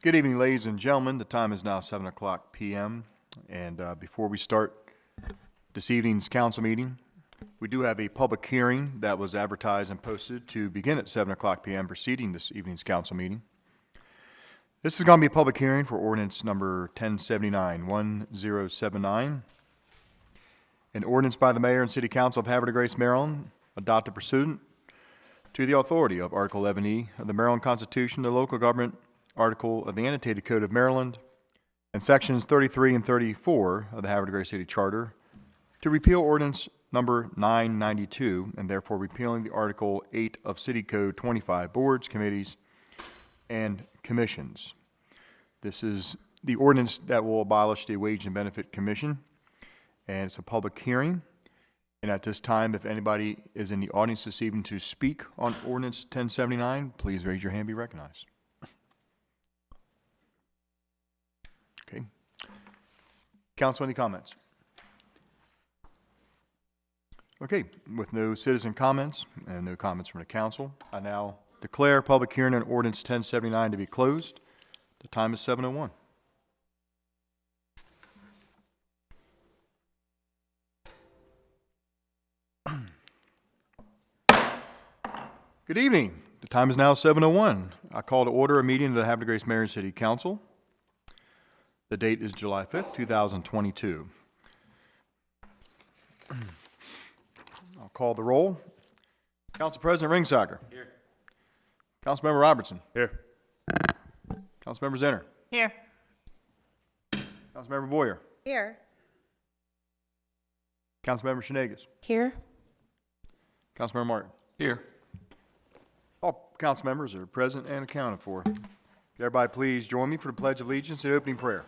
Good evening, ladies and gentlemen. The time is now 7 o'clock p.m. And before we start this evening's council meeting, we do have a public hearing that was advertised and posted to begin at 7 o'clock p.m. preceding this evening's council meeting. This is going to be a public hearing for ordinance number 1079, an ordinance by the mayor and city council of Havre de Grace, Maryland, adopted pursuant to the authority of Article 11E of the Maryland Constitution, the local government article of the annotated code of Maryland, and sections 33 and 34 of the Havre de Grace City Charter to repeal ordinance number 992 and therefore repealing the Article 8 of City Code 25 boards, committees, and commissions. This is the ordinance that will abolish the Wage and Benefit Commission, and it's a public hearing. And at this time, if anybody is in the audience this evening to speak on ordinance 1079, please raise your hand and be recognized. Okay. Council, any comments? Okay, with no citizen comments and no comments from the council, I now declare public hearing on ordinance 1079 to be closed. The time is 7:01. Good evening. The time is now 7:01. I call to order a meeting of the Havre de Grace Mayor and City Council. The date is July 5th, 2022. I'll call the roll. Council President Ringsacker. Here. Councilmember Robertson. Here. Councilmember Zinner. Here. Councilmember Boyer. Here. Councilmember Shenagas. Here. Councilmember Martin. Here. All council members are present and accounted for. Everybody please join me for the Pledge of Allegiance and opening prayer.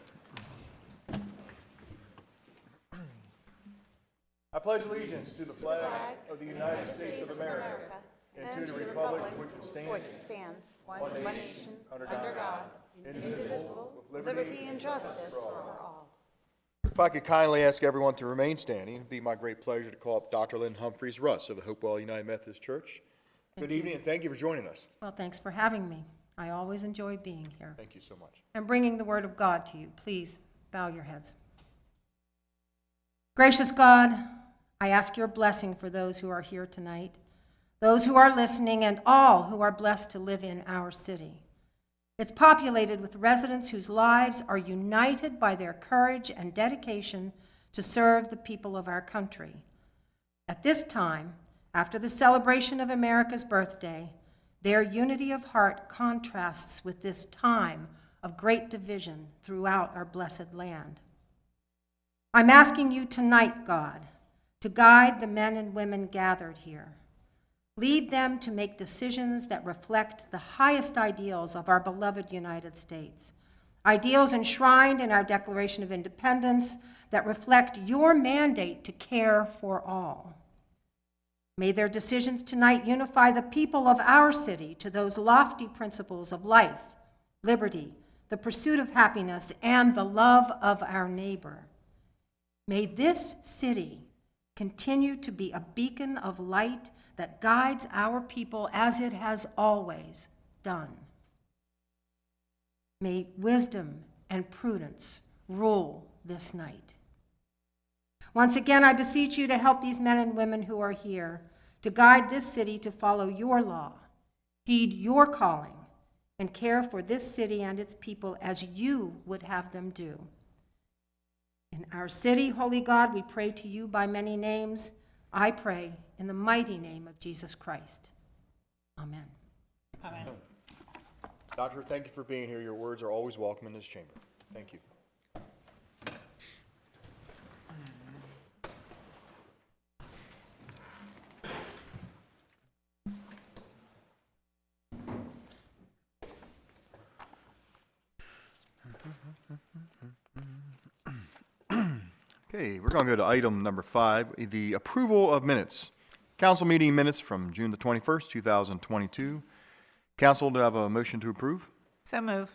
I pledge allegiance to the flag of the United States of America and to the republic which stands one nation under God, indivisible, with liberty and justice for all. If I could kindly ask everyone to remain standing, it would be my great pleasure to call up Dr. Lynn Humphreys Russ of the Hopewell United Methodist Church. Good evening, and thank you for joining us. Well, thanks for having me. I always enjoy being here. Thank you so much. And bringing the Word of God to you. Please bow your heads. Gracious God, I ask your blessing for those who are here tonight, those who are listening, and all who are blessed to live in our city. It's populated with residents whose lives are united by their courage and dedication to serve the people of our country. At this time, after the celebration of America's birthday, their unity of heart contrasts with this time of great division throughout our blessed land. I'm asking you tonight, God, to guide the men and women gathered here. Lead them to make decisions that reflect the highest ideals of our beloved United States, ideals enshrined in our Declaration of Independence that reflect your mandate to care for all. May their decisions tonight unify the people of our city to those lofty principles of life, liberty, the pursuit of happiness, and the love of our neighbor. May this city continue to be a beacon of light that guides our people as it has always done. May wisdom and prudence rule this night. Once again, I beseech you to help these men and women who are here to guide this city to follow your law, heed your calling, and care for this city and its people as you would have them do. In our city, holy God, we pray to you by many names. I pray in the mighty name of Jesus Christ. Amen. Amen. Doctor, thank you for being here. Your words are always welcome in this chamber. Thank you. Okay, we're going to go to item number 5, the approval of minutes. Council meeting minutes from June the 21st, 2022. Council, do I have a motion to approve? So move.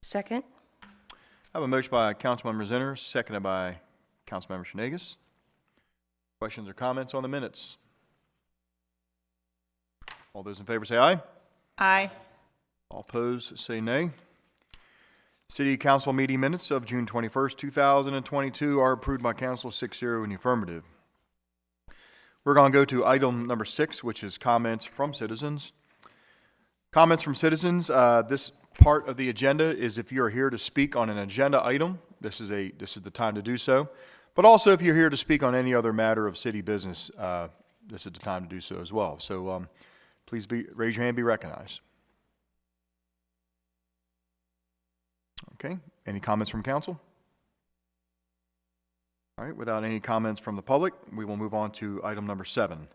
Second. I have a motion by Councilmember Zinner, seconded by Councilmember Shenagas. Questions or comments on the minutes? All those in favor say aye. Aye. All opposed say nay. City Council meeting minutes of June 21st, 2022 are approved by council 6-0 in the affirmative. We're going to go to item number 6, which is comments from citizens. Comments from citizens. This part of the agenda is if you are here to speak on an agenda item, this is the time to do so. But also if you're here to speak on any other matter of city business, this is the time to do so as well. So please raise your hand and be recognized. Okay, any comments from council? All right, without any comments from the public, we will move on to item number 7.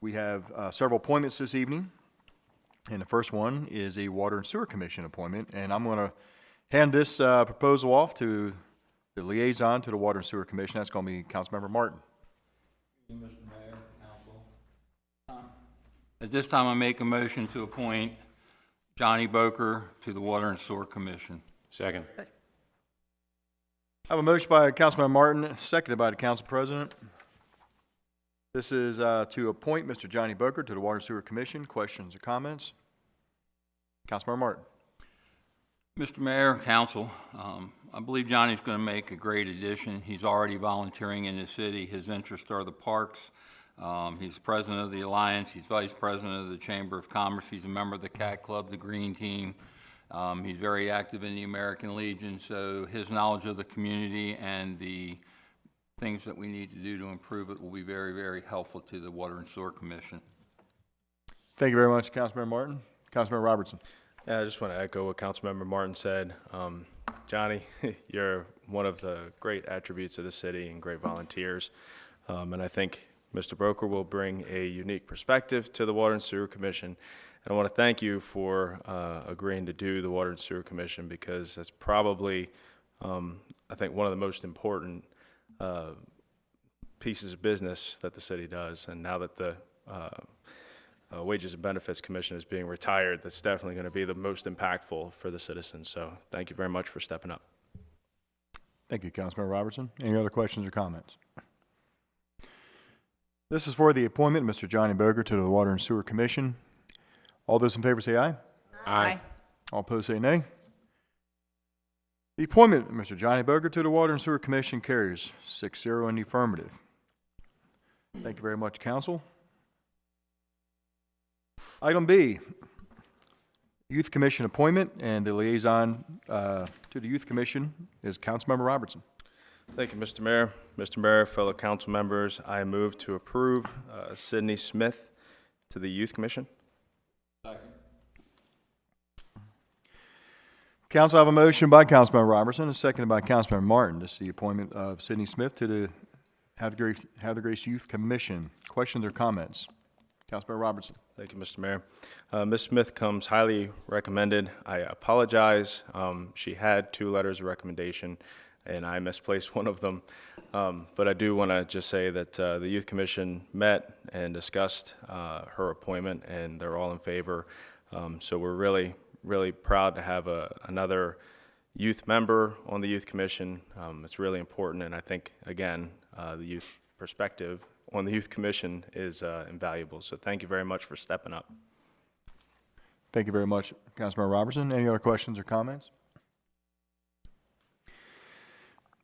We have several appointments this evening, and the first one is a Water and Sewer Commission appointment, and I'm going to hand this proposal off to the liaison to the Water and Sewer Commission. That's going to be Councilmember Martin. Mr. Mayor, Council. At this time, I make a motion to appoint Johnny Boker to the Water and Sewer Commission. Second. I have a motion by Councilman Martin, seconded by the Council President. This is to appoint Mr. Johnny Boker to the Water and Sewer Commission. Questions or comments? Councilman Martin. Mr. Mayor, Council, I believe Johnny's going to make a great addition. He's already volunteering in the city. His interests are the parks. He's president of the Alliance. He's vice president of the Chamber of Commerce. He's a member of the Cat Club, the Green Team. He's very active in the American Legion, so his knowledge of the community and the things that we need to do to improve it will be very, very helpful to the Water and Sewer Commission. Thank you very much, Councilmember Martin. Councilmember Robertson. Yeah, I just want to echo what Councilmember Martin said. Johnny, you're one of the great attributes of the city and great volunteers. And I think Mr. Boker will bring a unique perspective to the Water and Sewer Commission. And I want to thank you for agreeing to do the Water and Sewer Commission, because that's probably, I think, one of the most important pieces of business that the city does. And now that the Wages and Benefits Commission is being retired, that's definitely going to be the most impactful for the citizens. So thank you very much for stepping up. Thank you, Councilmember Robertson. Any other questions or comments? This is for the appointment of Mr. Johnny Boker to the Water and Sewer Commission. All those in favor say aye. Aye. All opposed say nay. The appointment of Mr. Johnny Boker to the Water and Sewer Commission carries 6-0 in the affirmative. Thank you very much, Council. Item B, Youth Commission appointment, and the liaison to the Youth Commission is Councilmember Robertson. Thank you, Mr. Mayor. Mr. Mayor, fellow council members, I move to approve Sydney Smith to the Youth Commission. Council, I have a motion by Councilmember Robertson and seconded by Councilmember Martin. This is the appointment of Sydney Smith to the Havre Grace Youth Commission. Questions or comments? Councilmember Robertson. Thank you, Mr. Mayor. Ms. Smith comes highly recommended. I apologize. She had 2 letters of recommendation, and I misplaced one of them. But I do want to just say that the Youth Commission met and discussed her appointment, and they're all in favor. So we're really proud to have another youth member on the Youth Commission. It's really important, and I think, again, the youth perspective on the Youth Commission is invaluable. So thank you very much for stepping up. Thank you very much, Councilmember Robertson. Any other questions or comments?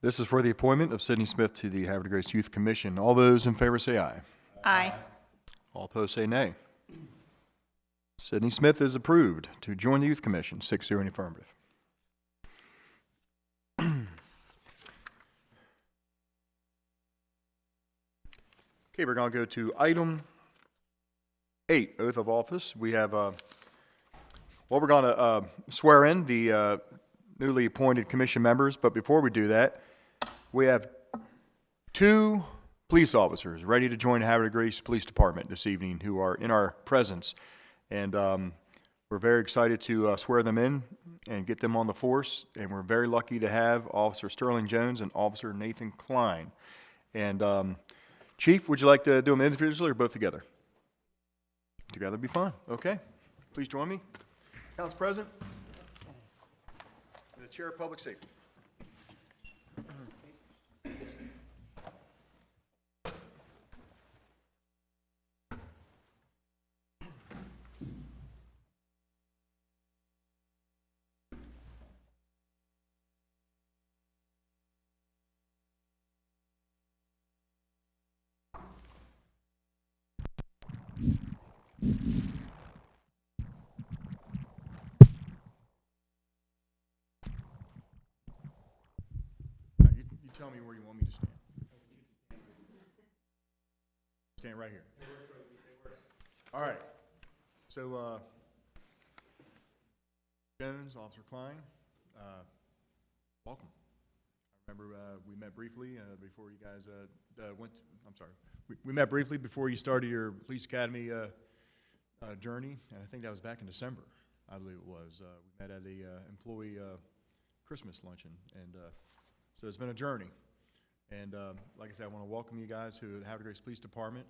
This is for the appointment of Sydney Smith to the Havre Grace Youth Commission. All those in favor say aye. Aye. All opposed say nay. Sydney Smith is approved to join the Youth Commission, 6-0 in the affirmative. Okay, we're going to go to item 8, oath of office. We have, we're going to swear in the newly appointed commission members, but before we do that, we have 2 police officers ready to join the Havre Grace Police Department this evening who are in our presence. And we're very excited to swear them in and get them on the force. And we're very lucky to have Officer Sterling Jones and Officer Nathan Klein. And Chief, would you like to do them individually or both together? Together would be fine. Okay. Please join me. Council President, the Chair of Public Safety. Now, you tell me where you want me to stand. Stand right here. All right. So, Jones, Officer Klein, welcome. I remember we met briefly before you guys went to, I'm sorry. We met briefly before you started your police academy journey, and I think that was back in December, I believe it was. We met at the employee Christmas luncheon, and so it's been a journey. And like I said, I want to welcome you guys to the Havre de Grace Police Department,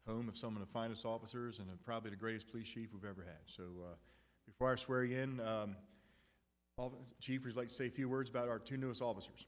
home of some of the finest officers and probably the greatest police chief we've ever had. So before I swear you in, Chief, would you like to say a few words about our two newest officers?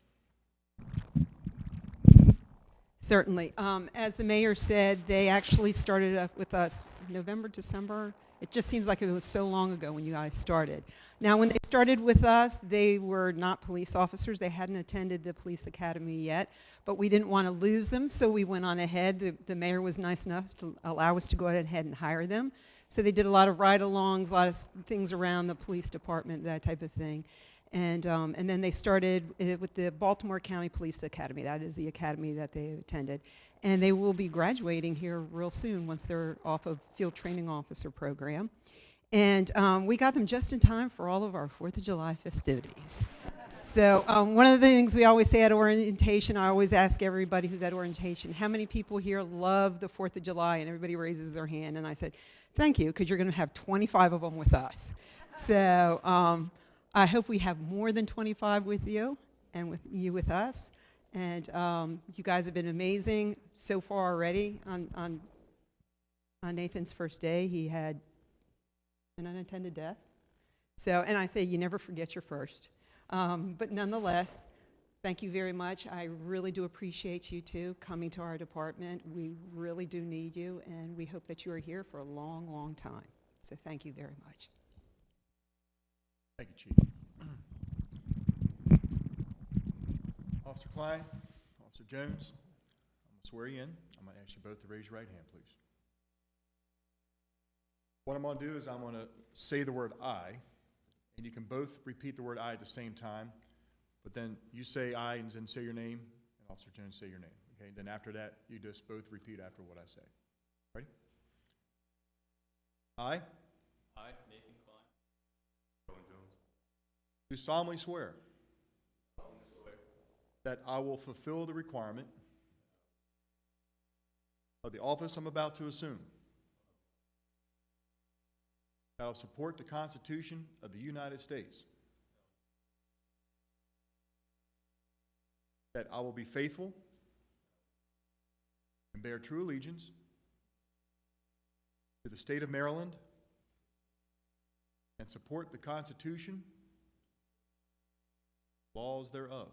Certainly. As the mayor said, they actually started up with us November, December. It just seems like it was so long ago when you guys started. Now, when they started with us, they were not police officers. They hadn't attended the police academy yet, but we didn't want to lose them, so we went on ahead. The mayor was nice enough to allow us to go ahead and hire them. So they did a lot of ride-alongs, a lot of things around the police department, that type of thing. And then they started with the Baltimore County Police Academy. That is the academy that they attended. And they will be graduating here real soon once they're off of field training officer program. And we got them just in time for all of our 4th of July festivities. So one of the things we always say at orientation, I always ask everybody who's at orientation, how many people here love the 4th of July? And everybody raises their hand. And I said, thank you, because you're going to have 25 of them with us. So I hope we have more than 25 with you and with you with us. And you guys have been amazing so far already. On Nathan's first day, he had an unintended death. So, and I say you never forget your first. But nonetheless, thank you very much. I really do appreciate you two coming to our department. We really do need you, and we hope that you are here for a long, long time. So thank you very much. Thank you, Chief. Officer Klein, Officer Jones, I'm going to swear you in. I'm going to ask you both to raise your right hand, please. What I'm going to do is I'm going to say the word I, and you can both repeat the word I at the same time, but then you say I and then say your name, and Officer Jones say your name. Okay? Then after that, you just both repeat after what I say. Ready? I, Nathan Klein. do solemnly swear that I will fulfill the requirement of the office I'm about to assume, that I will support the Constitution of the United States, that I will be faithful and bear true allegiance to the state of Maryland and support the Constitution, laws thereof,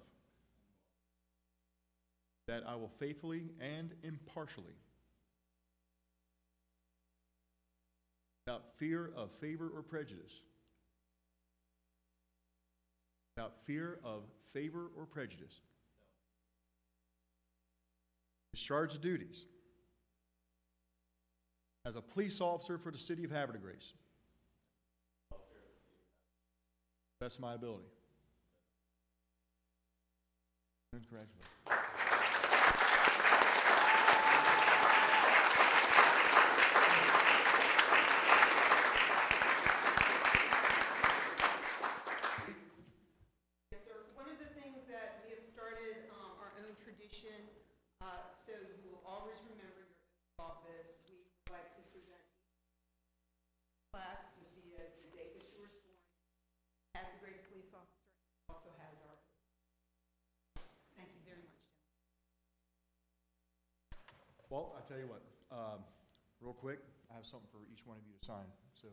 that I will faithfully and impartially, without fear of favor or prejudice, discharge the duties as a police officer for the city of Havre de Grace, best of my ability. Congratulations. So you will always remember your office. We would like to present a plaque with the date that you were sworn. Havre de Grace police officer also has our. Thank you very much. Well, I tell you what, real quick, I have something for each one of you to sign. So.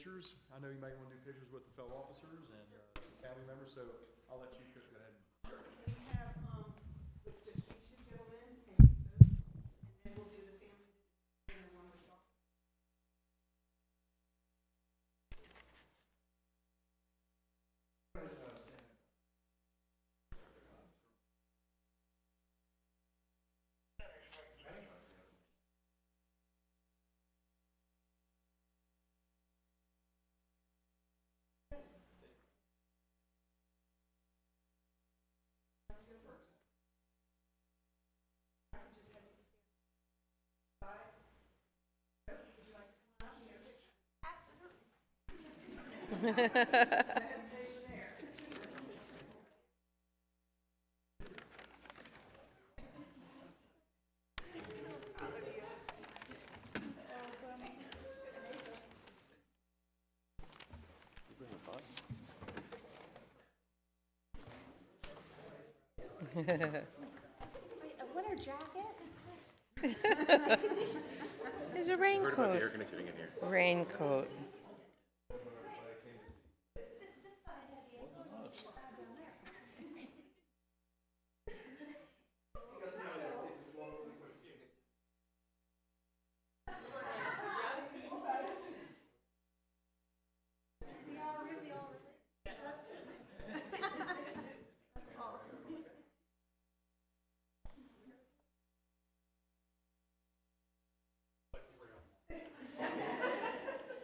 pictures. I know you might want to do pictures with the fellow officers and family members, so I'll let you go ahead. We have, with just you two gentlemen and you folks, and then we'll do the families and then one with the officers. What a jacket? There's a raincoat. Raincoat.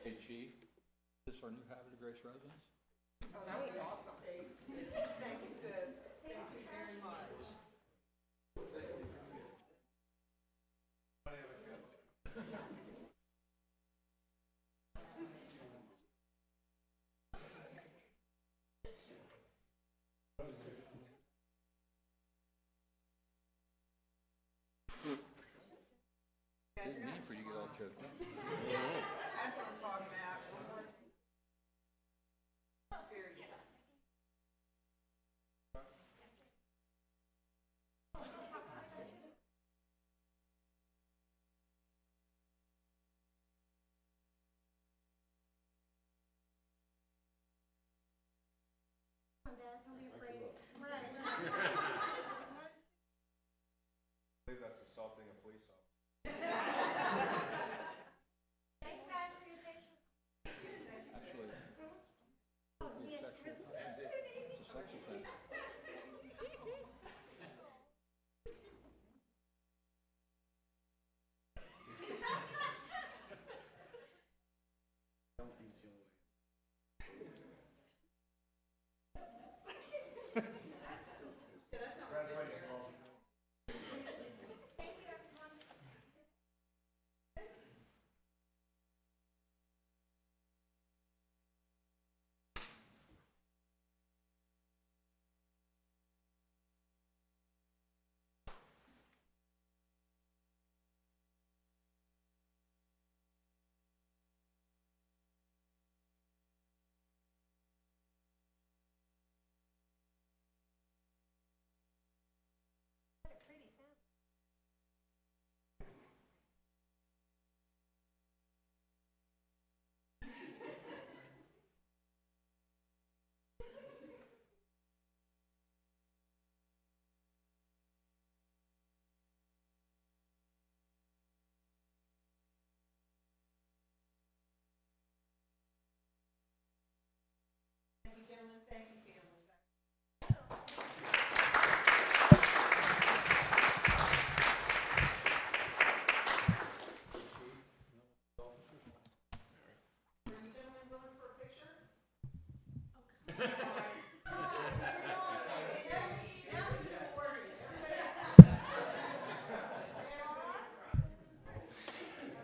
Hey, Chief, is this our new Havre de Grace residence? Didn't mean for you to get all choked up. That's what I'm talking about. Very good. I believe that's assaulting a police officer. Actually, it's a sex offense.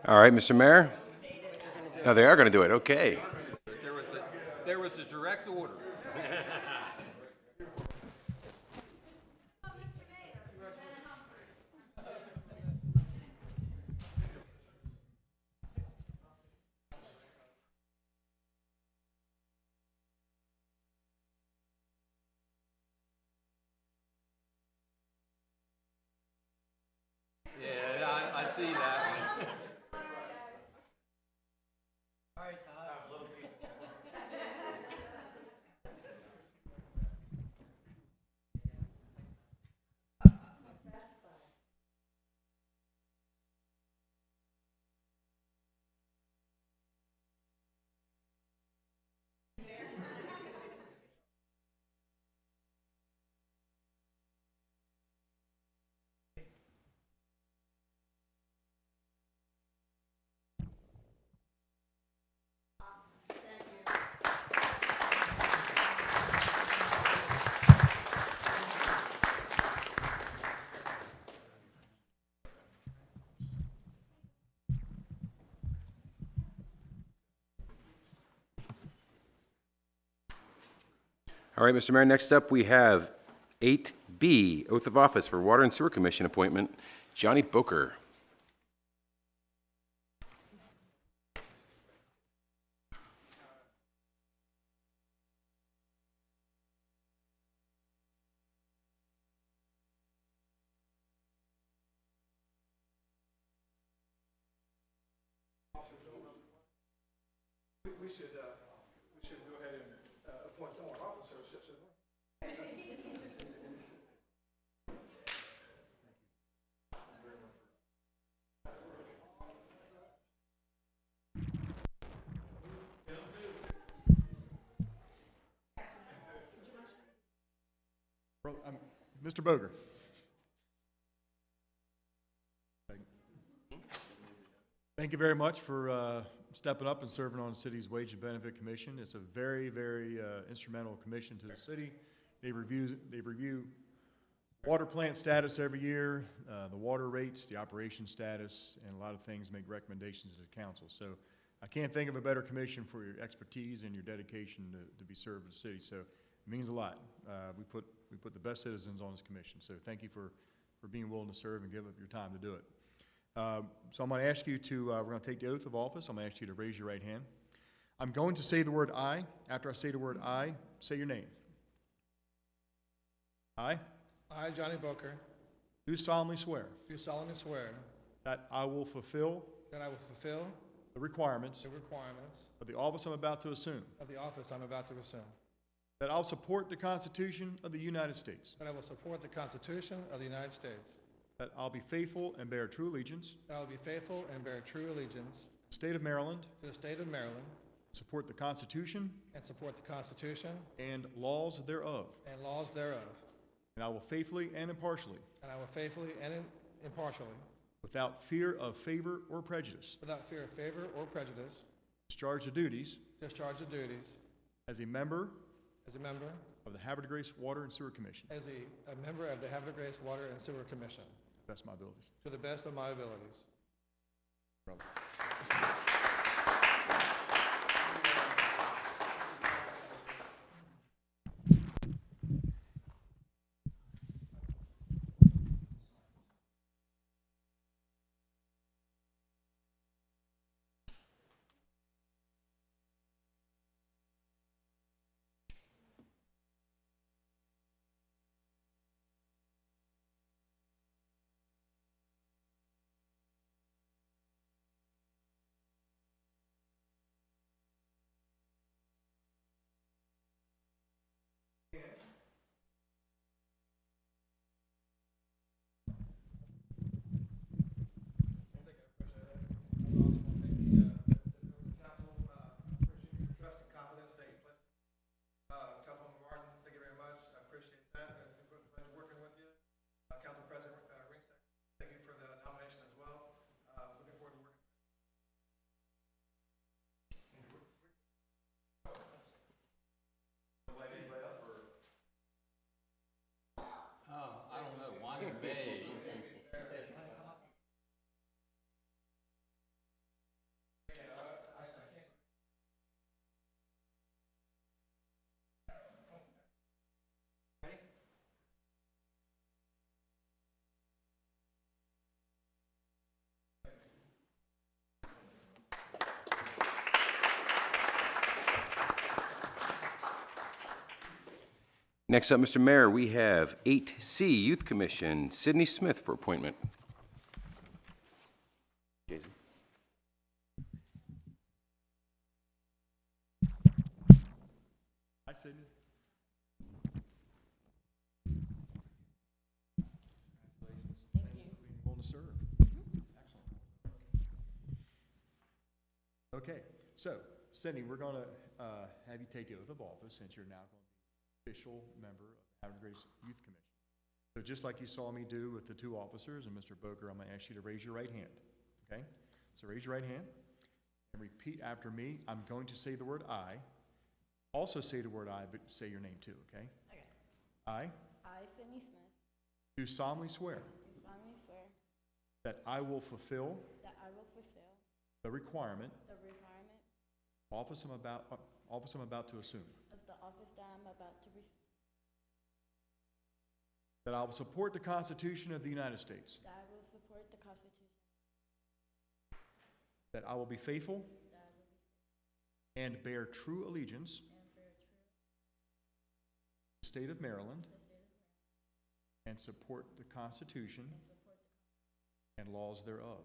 All right, Mr. Mayor? Oh, they are going to do it, okay. There was a direct order. Yeah, I see that one. All right, Mr. Mayor, next up we have 8B, Oath of Office for Water and Sewer Commission appointment, Johnny Boker. We should go ahead and appoint some more officers, shouldn't we? Mr. Boger. Thank you very much for stepping up and serving on the city's Wage and Benefit Commission. It's a very, very instrumental commission to the city. They review water plant status every year, the water rates, the operation status, and a lot of things, make recommendations to the council. So I can't think of a better commission for your expertise and your dedication to be served with the city. So it means a lot. We put the best citizens on this commission. So thank you for being willing to serve and give up your time to do it. So I'm going to ask you to, we're going to take the oath of office. I'm going to ask you to raise your right hand. I'm going to say the word I. After I say the word I, say your name. I I, Johnny Boker, do solemnly swear do solemnly swear that I will fulfill that I will fulfill the requirements the requirements of the office I'm about to assume, of the office I'm about to assume, that I'll support the Constitution of the United States, that I will support the Constitution of the United States, that I'll be faithful and bear true allegiance that I will be faithful and bear true allegiance to the state of Maryland, to the state of Maryland, support the Constitution and support the Constitution and laws thereof, and laws thereof, and I will faithfully and impartially, and I will faithfully and impartially, without fear of favor or prejudice, without fear of favor or prejudice, discharge the duties discharge the duties as a member as a member of the Havre de Grace Water and Sewer Commission. as a member of the Havre de Grace Water and Sewer Commission, Best of my abilities. to the best of my abilities. Brother. Councilwoman Martin, thank you very much. I appreciate that. It's been a pleasure working with you. Council President Ringstack, thank you for the nomination as well. Looking forward to working. I don't know, why did they? Next up, Mr. Mayor, we have 8C, Youth Commission, Sydney Smith for appointment. Jason. Hi, Sydney. Congratulations. Thank you. For being willing to serve. Excellent. Okay, so Sydney, we're going to have you take the oath of office since you're now going to be official member of the Havre de Grace Youth Commission. So just like you saw me do with the two officers and Mr. Boker, I'm going to ask you to raise your right hand, okay? So raise your right hand and repeat after me. I'm going to say the word I. Also say the word I, but say your name too, okay? Okay. I I, Sydney Smith, do solemnly swear do solemnly swear that I will fulfill that I will fulfill the requirement the requirement office I'm about to assume, of the office that I'm about to receive, that I will support the Constitution of the United States, that I will support the Constitution, that I will be faithful that I will be and bear true allegiance and bear true to the state of Maryland to the state of Maryland, and support the Constitution and support the and laws thereof,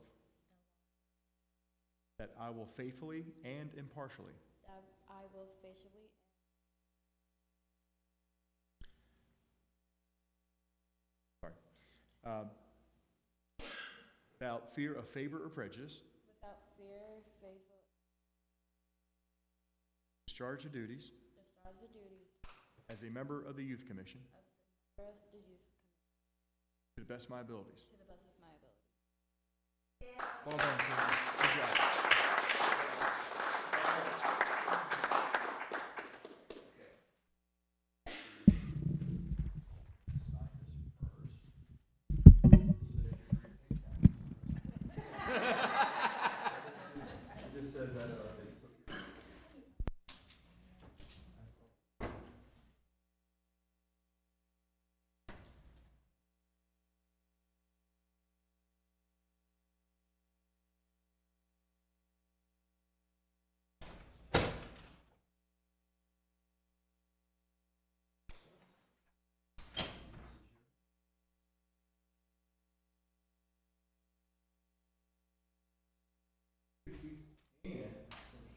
that I will faithfully and impartially that I will faithfully without fear of favor or prejudice, without fear, faithful, discharge the duties discharge the duties as a member of the Youth Commission of the member of the Youth Commission to the best of my abilities. to the best of my ability. Well done, sir. Good job.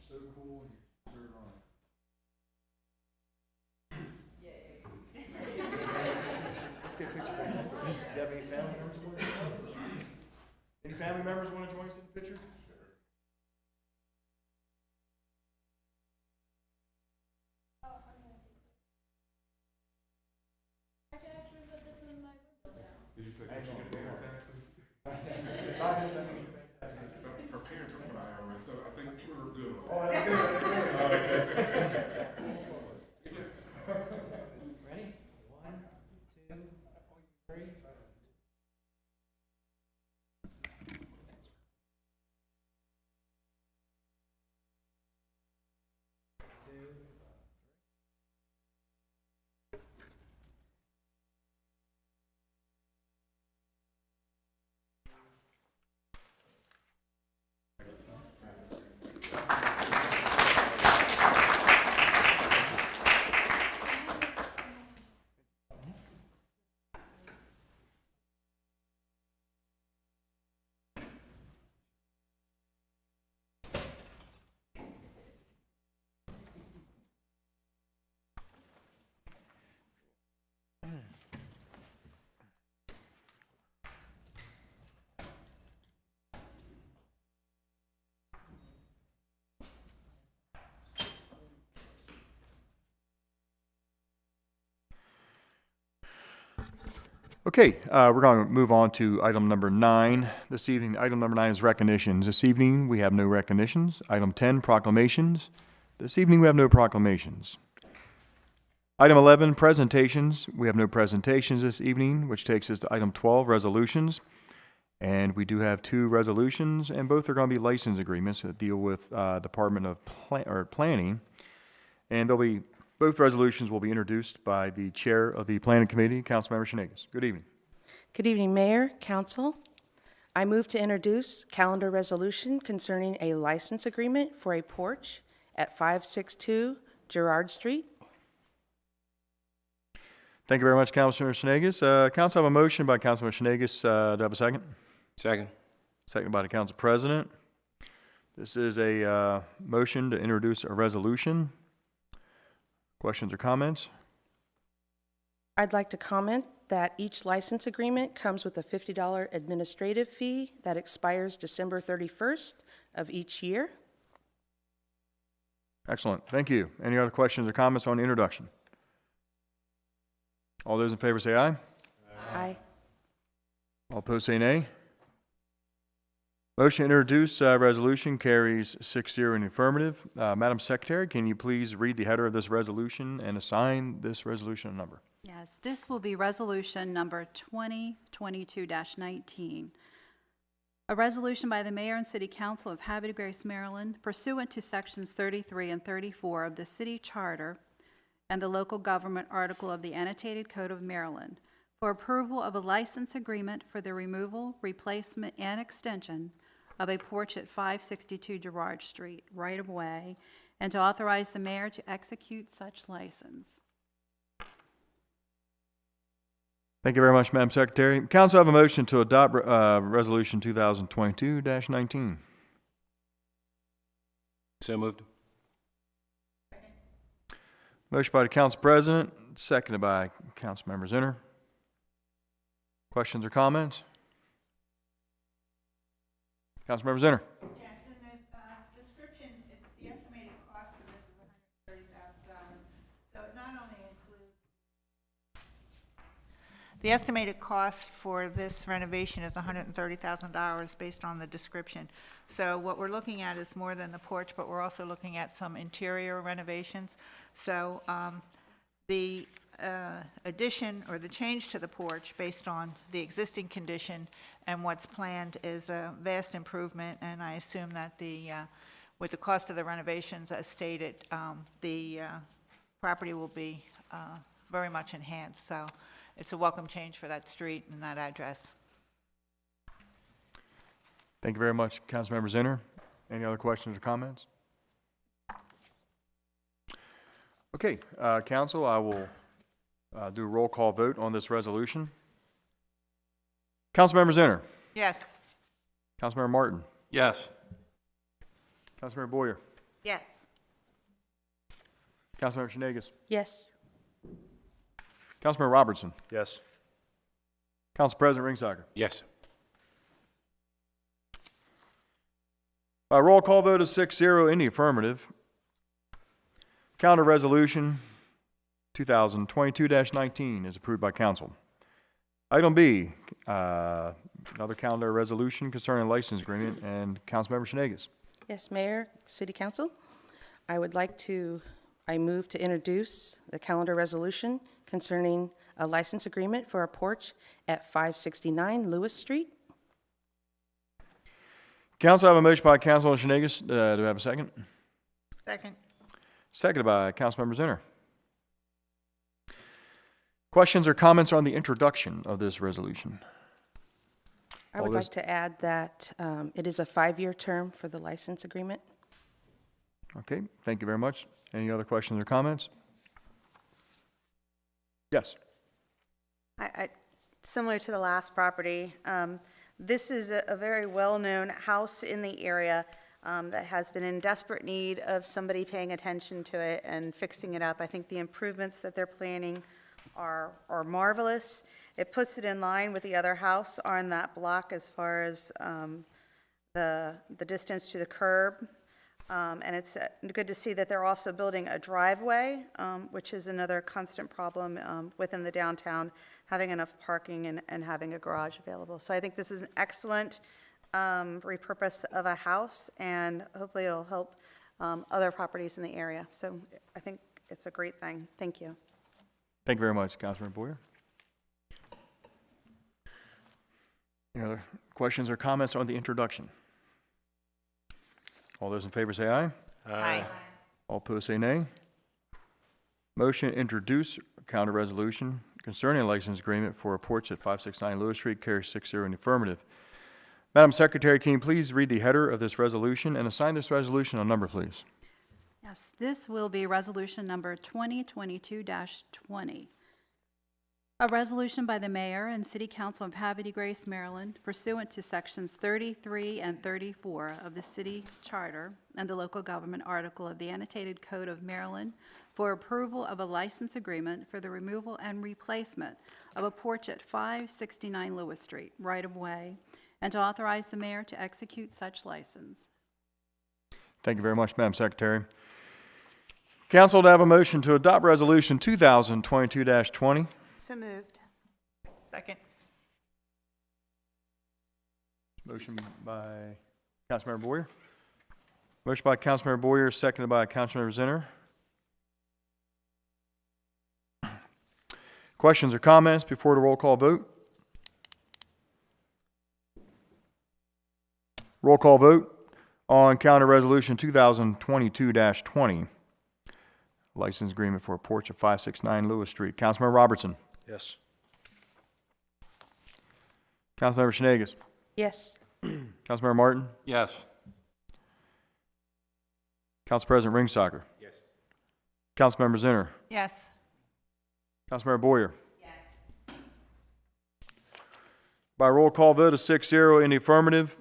So cool. Let's get a picture. Do you have any family members want to join us? Any family members want to join us in the picture? I can actually put this in my window now. Did you say Hang that you on, get hang on. taxes? It's obvious that means you pay taxes. Her parents are from the IRS, so I think we're good. Oh, that's good, that's good. Ready? 1, 2, 3. Okay, we're going to move on to item number 9 this evening. Item number 9 is recognitions. This evening, we have no recognitions. Item 10, proclamations. This evening, we have no proclamations. Item 11, presentations. We have no presentations this evening, which takes us to item 12, resolutions. And we do have 2 resolutions, and both are going to be license agreements that deal with Department of Planning. And both resolutions will be introduced by the Chair of the Planning Committee, Councilmember Shenanigans. Good evening. Good evening, Mayor, Council. I move to introduce calendar resolution concerning a license agreement for a porch at 562 Girard Street. Thank you very much, Councilmember Shenanigans. Council, I have a motion by Councilmember Shenanigans. Do I have a second? Second. Second by the Council President. This is a motion to introduce a resolution. Questions or comments? I'd like to comment that each license agreement comes with a $50 administrative fee that expires December 31st of each year. Excellent. Thank you. Any other questions or comments on the introduction? All those in favor say aye. Aye. All opposed say nay. Motion to introduce resolution carries 6-0 in the affirmative. Madam Secretary, can you please read the header of this resolution and assign this resolution a number? Yes, this will be resolution number 2022-19. A resolution by the Mayor and City Council of Havre de Grace, Maryland, pursuant to sections 33 and 34 of the City Charter, and the local government article of the Annotated Code of Maryland for approval of a license agreement for the removal, replacement, and extension of a porch at 562 Girard Street, right-of-way, and to authorize the mayor to execute such license. Thank you very much, Madam Secretary. Council have a motion to adopt Resolution 2022-19. So moved. Motion by the Council President, seconded by Councilmember Zinner. Questions or comments? Councilmember Zinner. Yes, in the description, it's the estimated cost for this is $130,000. So it not only includes. The estimated cost for this renovation is $130,000 based on the description. So what we're looking at is more than the porch, but we're also looking at some interior renovations. So the addition or the change to the porch based on the existing condition and what's planned is a vast improvement, and I assume that with the cost of the renovations as stated, the property will be very much enhanced. So it's a welcome change for that street and that address. Thank you very much, Councilmember Zinner. Any other questions or comments? Okay, Council, I will do a roll call vote on this resolution. Councilmember Zinner. Yes. Councilmember Martin. Yes. Councilmember Boyer. Yes. Councilmember Shanegas. Yes. Councilmember Robertson. Yes. Council President Ringsager. Yes. By roll call vote of 6-0 in the affirmative, calendar resolution 2022-19 is approved by council. Item B, another calendar resolution concerning a license agreement, and Councilmember Shanegas. Yes, Mayor, City Council, I move to introduce the calendar resolution concerning a license agreement for a porch at 569 Lewis Street. Council, I have a motion by Councilman Shanegas. Do I have a second? Second. Seconded by Councilmember Zinner. Questions or comments on the introduction of this resolution? I would like to add that it is a 5-year term for the license agreement. Okay, thank you very much. Any other questions or comments? Yes. Similar to the last property, this is a very well-known house in the area that has been in desperate need of somebody paying attention to it and fixing it up. I think the improvements that they're planning are marvelous. It puts it in line with the other house on that block as far as the distance to the curb. And it's good to see that they're also building a driveway, which is another constant problem within the downtown, having enough parking and having a garage available. So I think this is an excellent repurpose of a house, and hopefully it'll help other properties in the area. So I think it's a great thing. Thank you. Thank you very much, Councilmember Boyer. Any other questions or comments on the introduction? All those in favor say aye. Aye. All opposed say nay. Motion to introduce counter resolution concerning a license agreement for a porch at 569 Lewis Street carries 6-0 in the affirmative. Madam Secretary, can you please read the header of this resolution and assign this resolution a number, please? Yes, this will be resolution number 2022-20. A resolution by the Mayor and City Council of Havre de Grace, Maryland, pursuant to Sections 33 and 34 of the City Charter and the Local Government Article of the Annotated Code of Maryland, for approval of a license agreement for the removal and replacement of a porch at 569 Lewis Street, right-of-way, and to authorize the mayor to execute such license. Thank you very much, Madam Secretary. Council, to have a motion to adopt Resolution 2022-20. So moved. Second. Motion by Councilmember Boyer. Motion by Councilmember Boyer, seconded by Councilmember Zinner. Questions or comments before the roll call vote? Roll call vote on counter resolution 2022-20. license agreement for a porch at 569 Lewis Street. Councilmember Robertson. Yes. Councilmember Shenanigans. Yes. Councilmember Martin. Yes. Council President Ringsacher. Yes. Councilmember Zinner. Yes. Councilmember Boyer. Yes. By roll call vote of 6-0 in the affirmative,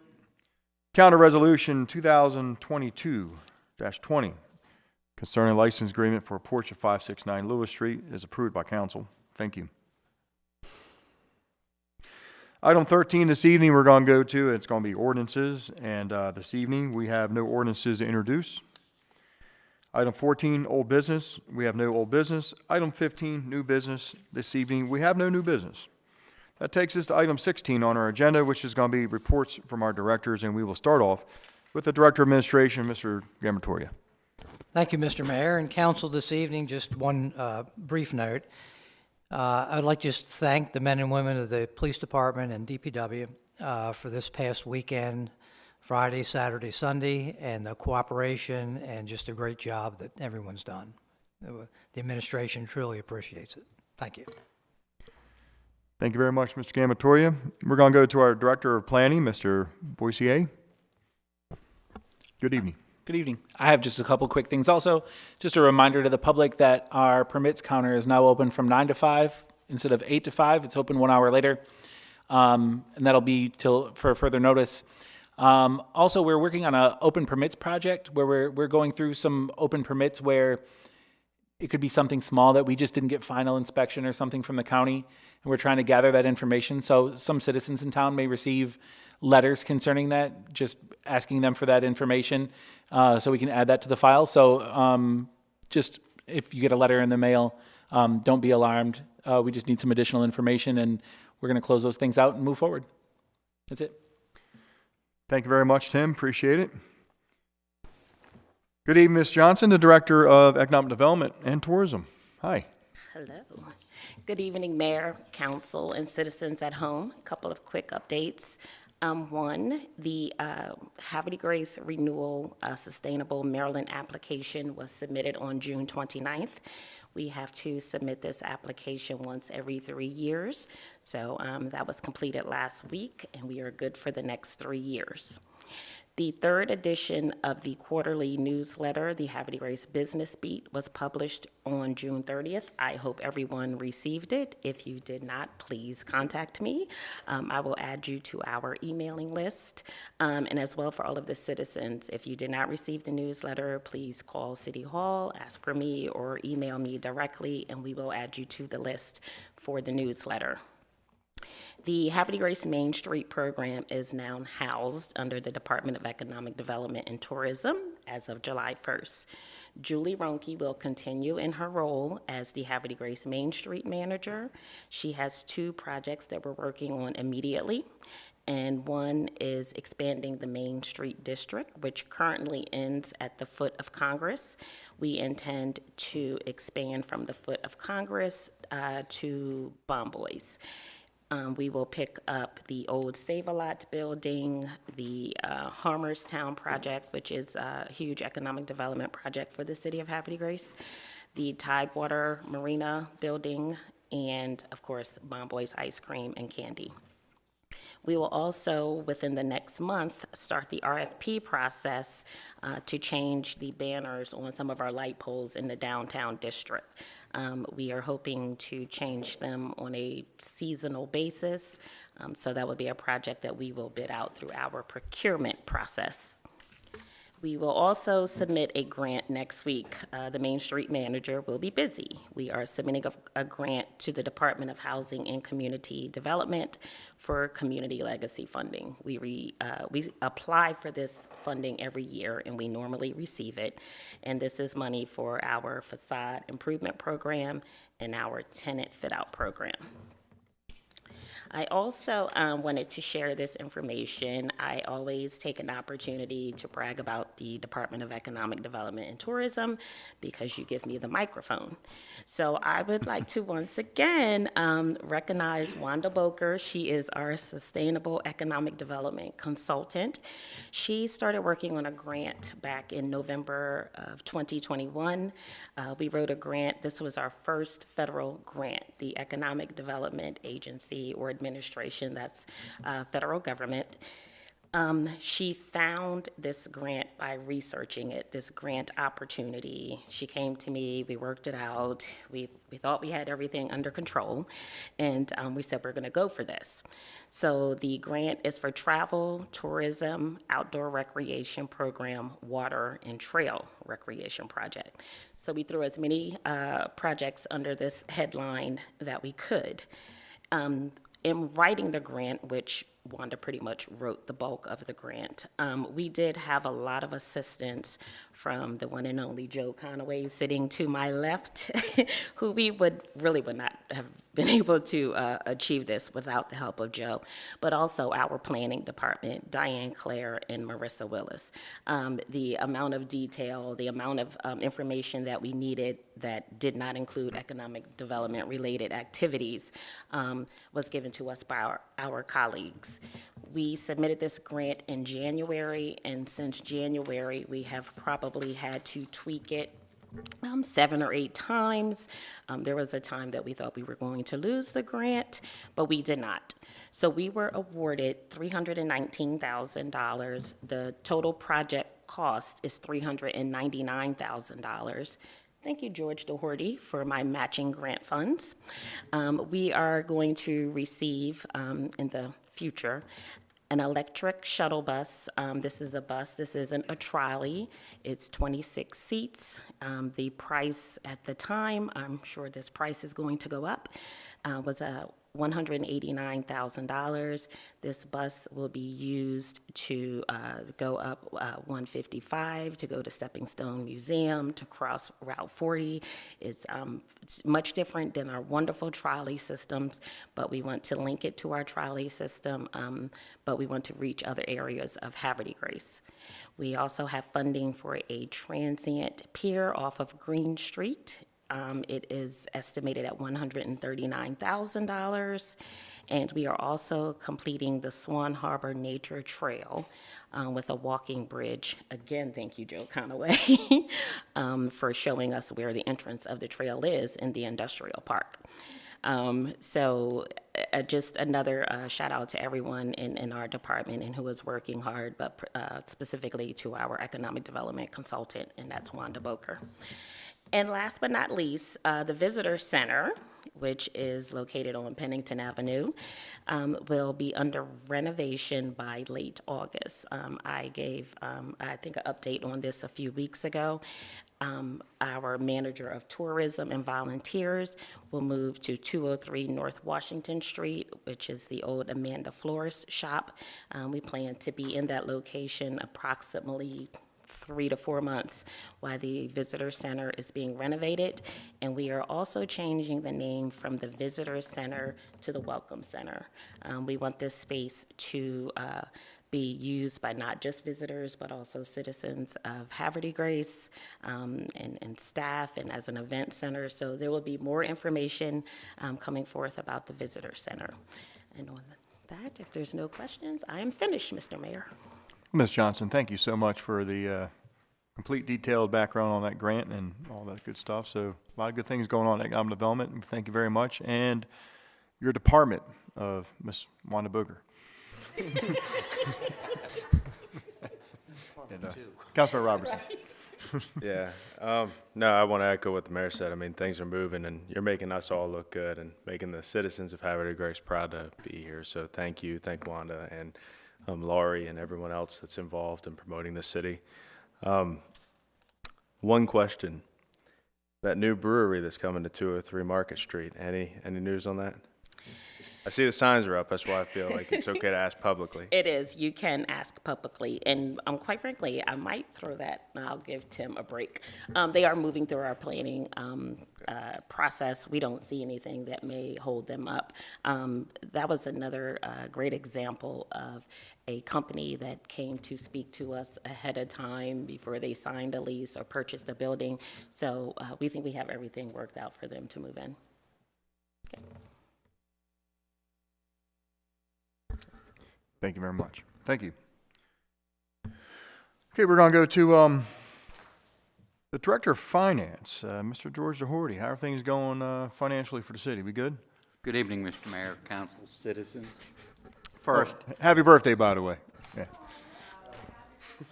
counter resolution 2022-20 concerning license agreement for a porch at 569 Lewis Street is approved by council. Thank you. Item 13 this evening we're going to go to, it's going to be ordinances, and this evening we have no ordinances to introduce. Item 14, old business, we have no old business. Item 15, new business. This evening we have no new business. That takes us to item 16 on our agenda, which is going to be reports from our directors, and we will start off with the Director of Administration, Mr. Gamatoria. Thank you, Mr. Mayor and Council. This evening, just one brief note. I'd like to just thank the men and women of the Police Department and DPW for this past weekend, Friday, Saturday, Sunday, and the cooperation and just a great job that everyone's done. The administration truly appreciates it. Thank you. Thank you very much, Mr. Gamatoria. We're going to go to our Director of Planning, Mr. Boissier. Good evening. Good evening. I have just a couple quick things. Also, just a reminder to the public that our permits counter is now open from 9 to 5 instead of 8 to 5. It's open 1 hour later, and that'll be till for further notice. Also, we're working on an open permits project where we're going through some open permits where it could be something small that we just didn't get final inspection or something from the county, and we're trying to gather that information. So some citizens in town may receive letters concerning that, just asking them for that information, so we can add that to the file. So just if you get a letter in the mail, don't be alarmed. We just need some additional information, and we're going to close those things out and move forward. That's it. Thank you very much, Tim. Appreciate it. Good evening, Ms. Johnson, the Director of Economic Development and Tourism. Hi. Hello. Good evening, Mayor, Council, and citizens at home. A couple of quick updates. One, the Havre Grace Renewal Sustainable Maryland application was submitted on June 29th. We have to submit this application once every 3 years. So that was completed last week, and we are good for the next 3 years. The third edition of the quarterly newsletter, the Havre Grace Business Beat, was published on June 30th. I hope everyone received it. If you did not, please contact me. I will add you to our emailing list. And as well for all of the citizens, if you did not receive the newsletter, please call City Hall, ask for me, or email me directly, and we will add you to the list for the newsletter. The Havre Grace Main Street program is now housed under the Department of Economic Development and Tourism as of July 1st. Julie Ronke will continue in her role as the Havre Grace Main Street manager. She has 2 projects that we're working on immediately, and one is expanding the Main Street district, which currently ends at the foot of Congress. We intend to expand from the foot of Congress to Bomboys. We will pick up the old Save-A-Lot building, the Harmerstown project, which is a huge economic development project for the city of Havre de Grace, the Tidewater Marina building, and of course, Bomboys Ice Cream and Candy. We will also, within the next month, start the RFP process to change the banners on some of our light poles in the downtown district. We are hoping to change them on a seasonal basis, so that would be a project that we will bid out through our procurement process. We will also submit a grant next week. The Main Street manager will be busy. We are submitting a grant to the Department of Housing and Community Development for community legacy funding. We apply for this funding every year, and we normally receive it. And this is money for our facade improvement program and our tenant fit-out program. I also wanted to share this information. I always take an opportunity to brag about the Department of Economic Development and Tourism because you give me the microphone. So I would like to once again recognize Wanda Boker. She is our Sustainable Economic Development Consultant. She started working on a grant back in November of 2021. We wrote a grant. This was our first federal grant, the Economic Development Agency or administration, that's federal government. She found this grant by researching it, this grant opportunity. She came to me, we worked it out, we thought we had everything under control, and we said we're gonna go for this. So the grant is for travel, tourism, outdoor recreation program, water, and trail recreation project. So we threw as many projects under this headline that we could. In writing the grant, which Wanda pretty much wrote the bulk of the grant, we did have a lot of assistance from the one and only Joe Conaway sitting to my left, who we would not have been able to achieve this without the help of Joe, but also our planning department, Diane Clare and Marissa Willis. The amount of detail, the amount of information that we needed that did not include economic development related activities was given to us by our colleagues. We submitted this grant in January, and since January, we have probably had to tweak it 7 or 8 times. There was a time that we thought we were going to lose the grant, but we did not. So we were awarded $319,000. The total project cost is $399,000. Thank you, George Doherty, for my matching grant funds. We are going to receive in the future an electric shuttle bus. This is a bus, this isn't a trolley. It's 26 seats. The price at the time, I'm sure this price is going to go up, was $189,000. This bus will be used to go up 155, to go to Stepping Stone Museum, to cross Route 40. It's much different than our wonderful trolley systems, but we want to link it to our trolley system, but we want to reach other areas of Havre Grace. We also have funding for a transient pier off of Green Street. It is estimated at $139,000, and we are also completing the Swan Harbor Nature Trail with a walking bridge. Again, thank you, Joe Conaway, for showing us where the entrance of the trail is in the industrial park. Just another shout out to everyone in our department and who is working hard, but specifically to our economic development consultant, and that's Wanda Boker. And last but not least, the Visitor Center, which is located on Pennington Avenue, will be under renovation by late August. I gave, I think, an update on this a few weeks ago. Our manager of tourism and volunteers will move to 203 North Washington Street, which is the old Amanda Florist shop. We plan to be in that location approximately 3 to 4 months while the Visitor Center is being renovated. And we are also changing the name from the Visitor Center to the Welcome Center. We want this space to be used by not just visitors, but also citizens of Havre de Grace and staff, and as an event center. So there will be more information coming forth about the Visitor Center. And on that, if there's no questions, I am finished, Mr. Mayor. Ms. Johnson, thank you so much for the complete detailed background on that grant and all that good stuff. So a lot of good things going on in economic development. Thank you very much. And your department of Ms. Wanda Booger. And, Councilman Robertson. Yeah. No, I want to echo what the mayor said. I mean, things are moving, and you're making us all look good and making the citizens of Havre de Grace proud to be here. So thank you. Thank Wanda and Laurie and everyone else that's involved in promoting the city. One question. That new brewery that's coming to 203 Market Street, any news on that? I see the signs are up, that's why I feel like it's okay to ask publicly. It is. You can ask publicly, and quite frankly, I might throw that. I'll give Tim a break. They are moving through our planning process. We don't see anything that may hold them up. That was another great example of a company that came to speak to us ahead of time before they signed a lease or purchased a building. So we think we have everything worked out for them to move in. Okay. Thank you very much. Thank you. Okay, we're going to go to the Director of Finance, Mr. George DeHorty. How are things going financially for the city? We good? Good evening, Mr. Mayor, council, citizens. First, Happy birthday, by the way. Yeah.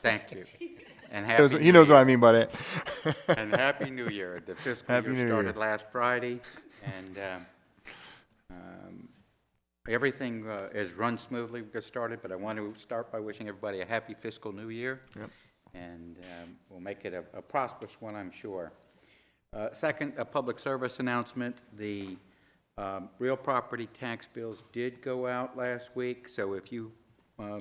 thank you. And happy He knows what I mean by that. And Happy New Year. The fiscal Happy New year started Year. last Friday, and everything is run smoothly. We got started, but I want to start by wishing everybody a happy fiscal new year. Yep. And we'll make it a prosperous one, I'm sure. Second, a public service announcement. The real property tax bills did go out last week, so if you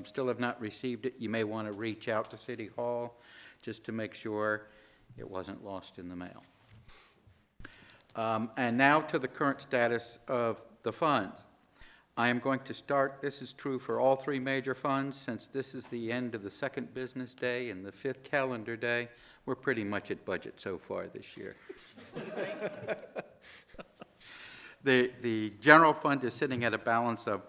still have not received it, you may want to reach out to City Hall just to make sure it wasn't lost in the mail. And now to the current status of the funds. I am going to start, this is true for all three major funds, since this is the end of the second business day and the 5th calendar day. We're pretty much at budget so far this year. The general fund is sitting at a balance of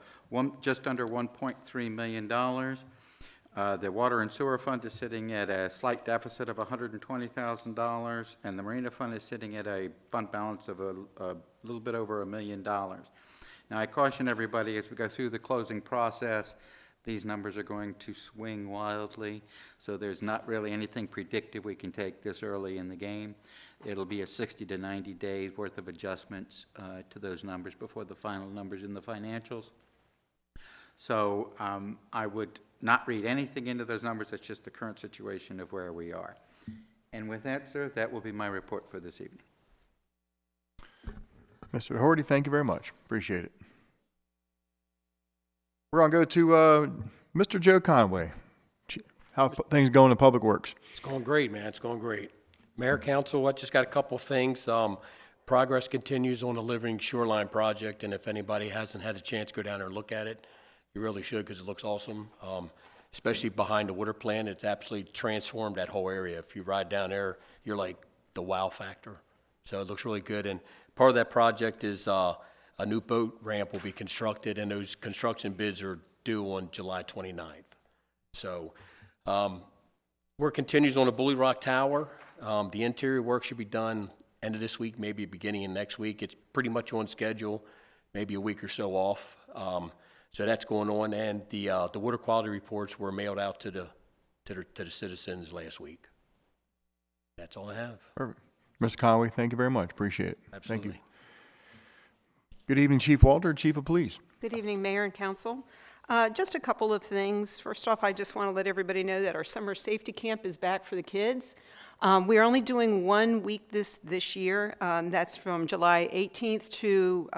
just under $1.3 million. The water and sewer fund is sitting at a slight deficit of $120,000, and the marina fund is sitting at a fund balance of a little bit over $1 million. Now, I caution everybody as we go through the closing process, these numbers are going to swing wildly, so there's not really anything predictive we can take this early in the game. It'll be a 60 to 90 days worth of adjustments to those numbers before the final numbers in the financials. So I would not read anything into those numbers. That's just the current situation of where we are. And with that, sir, that will be my report for this evening. Mr. DeHorty, thank you very much. Appreciate it. We're going to go to Mr. Joe Conway. How things going in Public Works? It's going great, man. It's going great. Mayor, Council, I just got a couple of things. Progress continues on the Living Shoreline project, and if anybody hasn't had a chance to go down there and look at it, you really should, because it looks awesome. Especially behind the water plant, it's absolutely transformed that whole area. If you ride down there, you're like the wow factor. So it looks really good. And part of that project is a new boat ramp will be constructed, and those construction bids are due on July 29th. So work continues on the Bully Rock Tower. The interior work should be done end of this week, maybe beginning of next week. It's pretty much on schedule, maybe a week or so off. So that's going on, and the water quality reports were mailed out to the citizens last week. That's all I have. Perfect. Mr. Conway, thank you very much. Appreciate it. Absolutely. Thank you. Good evening, Chief Walter, Chief of Police. Good evening, Mayor and Council. Just a couple of things. First off, I just want to let everybody know that our summer safety camp is back for the kids. We are only doing 1 week this year. That's from July 18th to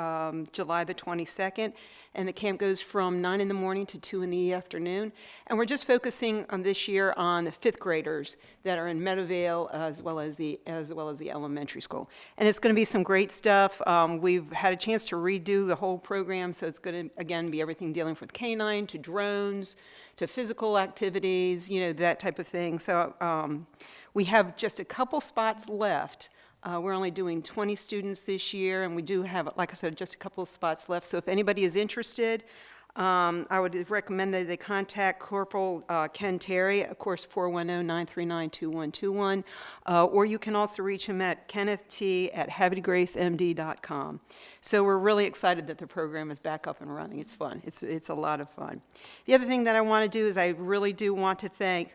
July the 22nd. And the camp goes from 9 in the morning to 2 in the afternoon. And we're just focusing on this year on the 5th graders that are in Meadowvale as well as the elementary school. And it's going to be some great stuff. We've had a chance to redo the whole program, so it's going to, again, be everything dealing with canine to drones to physical activities, you know, that type of thing. So we have just a couple spots left. We're only doing 20 students this year, and we do have, like I said, just a couple of spots left. So if anybody is interested, I would recommend that they contact Corporal Ken Terry, of course, 410-939-2121, or you can also reach him at KennethT@HavityGraceMD.com. So we're really excited that the program is back up and running. It's fun. It's a lot of fun. The other thing that I want to do is I really do want to thank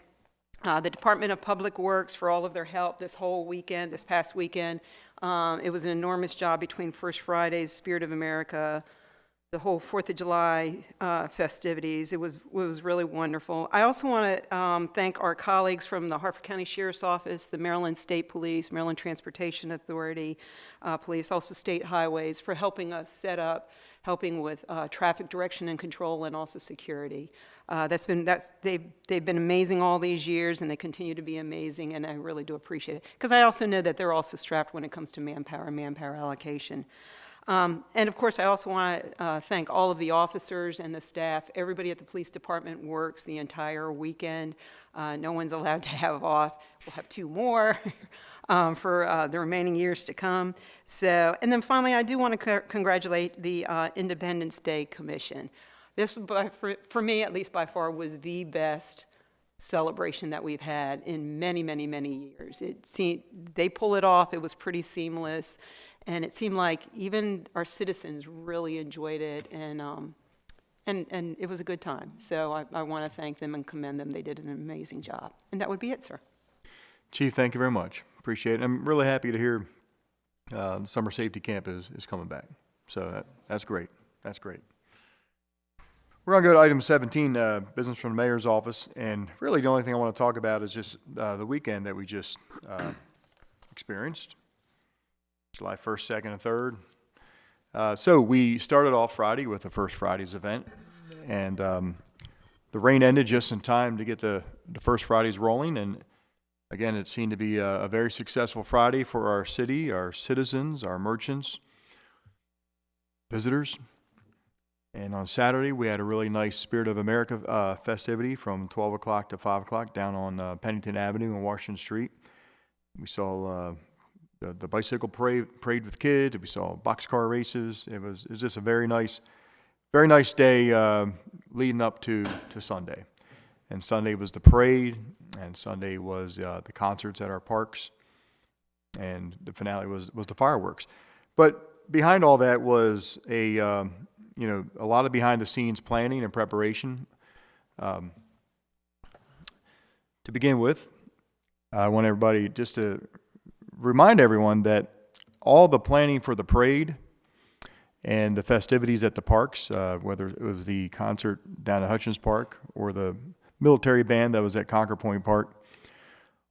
the Department of Public Works for all of their help this whole weekend, this past weekend. It was an enormous job between First Friday's Spirit of America, the whole 4th of July festivities. It was really wonderful. I also want to thank our colleagues from the Harford County Sheriff's Office, the Maryland State Police, Maryland Transportation Authority Police, also State Highways, for helping us set up, helping with traffic direction and control, and also security. They've been amazing all these years, and they continue to be amazing, and I really do appreciate it. Because I also know that they're also strapped when it comes to manpower and manpower allocation. And of course, I also want to thank all of the officers and the staff. Everybody at the police department works the entire weekend. No one's allowed to have off. We'll have 2 more for the remaining years to come. So, and then finally, I do want to congratulate the Independence Day Commission. This, for me at least by far, was the best celebration that we've had in many, many, many years. They pull it off. It was pretty seamless. And it seemed like even our citizens really enjoyed it, and it was a good time. So I want to thank them and commend them. They did an amazing job. And that would be it, sir. Chief, thank you very much. Appreciate it. I'm really happy to hear the summer safety camp is coming back. So that's great. That's great. We're going to go to item 17, business from the mayor's office. And really the only thing I want to talk about is just the weekend that we just experienced. July 1st, 2nd, and 3rd. So we started off Friday with the First Fridays event, and the rain ended just in time to get the First Fridays rolling. And again, it seemed to be a very successful Friday for our city, our citizens, our merchants, visitors. And on Saturday, we had a really nice Spirit of America festivity from 12 o'clock to 5 o'clock down on Pennington Avenue and Washington Street. We saw the bicycle parade with kids. We saw boxcar races. It was just a very nice day leading up to Sunday. And Sunday was the parade, and Sunday was the concerts at our parks, and the finale was the fireworks. But behind all that was a lot of behind the scenes planning and preparation. To begin with, I want everybody just to remind everyone that all the planning for the parade and the festivities at the parks, whether it was the concert down at Hutchins Park or the military band that was at Concord Point Park,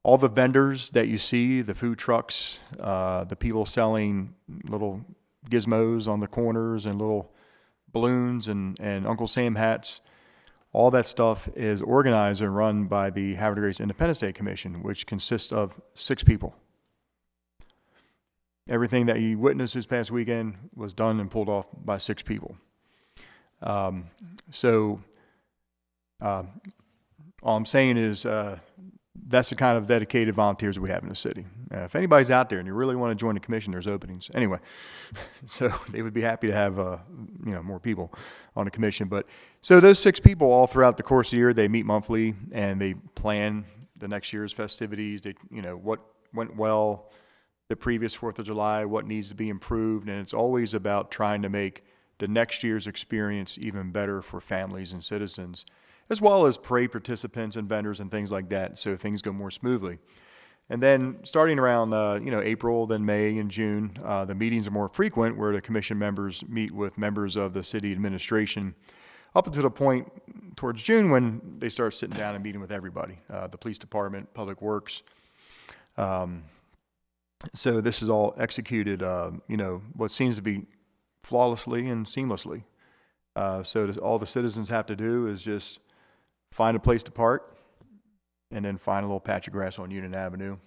all the vendors that you see, the food trucks, the people selling little gizmos on the corners and little balloons and Uncle Sam hats, all that stuff is organized and run by the Havre Grace Independence Day Commission, which consists of 6 people. Everything that you witnessed this past weekend was done and pulled off by 6 people. All I'm saying is that's the kind of dedicated volunteers we have in the city. If anybody's out there and you really want to join the commission, there's openings. Anyway, so they would be happy to have more people on the commission. But so those 6 people, all throughout the course of the year, they meet monthly and they plan the next year's festivities. They, what went well the previous 4th of July, what needs to be improved, and it's always about trying to make the next year's experience even better for families and citizens, as well as parade participants and vendors and things like that, so things go more smoothly. And then starting around April, then May and June, the meetings are more frequent, where the commission members meet with members of the city administration, up until the point towards June when they start sitting down and meeting with everybody, the police department, public works. So this is all executed, what seems to be flawlessly and seamlessly. So all the citizens have to do is just find a place to park, and then find a little patch of grass on Union Avenue,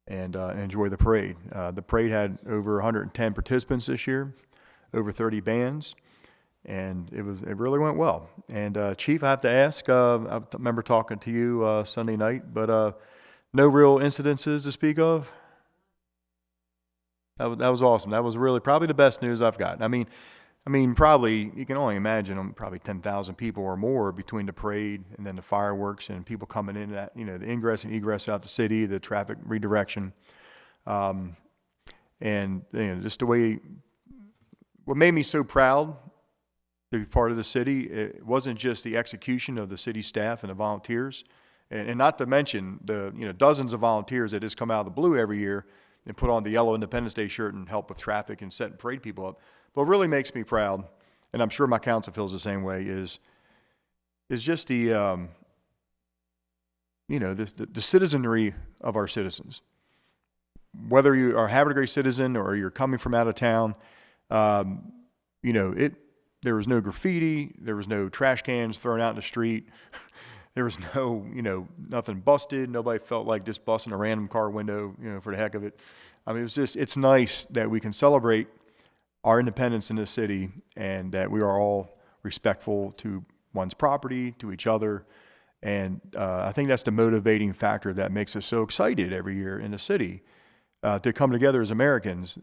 and enjoy the parade. The parade had over 110 participants this year, over 30 bands, and it really went well. And Chief, I have to ask, I remember talking to you Sunday night, but no real incidences to speak of? That was awesome. That was really probably the best news I've got. I mean, probably, you can only imagine, probably 10,000 people or more between the parade and then the fireworks and people coming in, the ingress and egress out the city, the traffic redirection. And just the way, what made me so proud to be part of the city, it wasn't just the execution of the city staff and the volunteers, and not to mention the dozens of volunteers that just come out of the blue every year and put on the yellow Independence Day shirt and help with traffic and set and parade people up. But what really makes me proud, and I'm sure my council feels the same way, is just the, the citizenry of our citizens. Whether you are a Havre de Grace citizen or you're coming from out of town, there was no graffiti, there was no trash cans thrown out in the street, there was no, nothing busted. Nobody felt like just busting a random car window, for the heck of it. I mean, it's nice that we can celebrate our independence in this city and that we are all respectful to one's property, to each other. And I think that's the motivating factor that makes us so excited every year in the city to come together as Americans,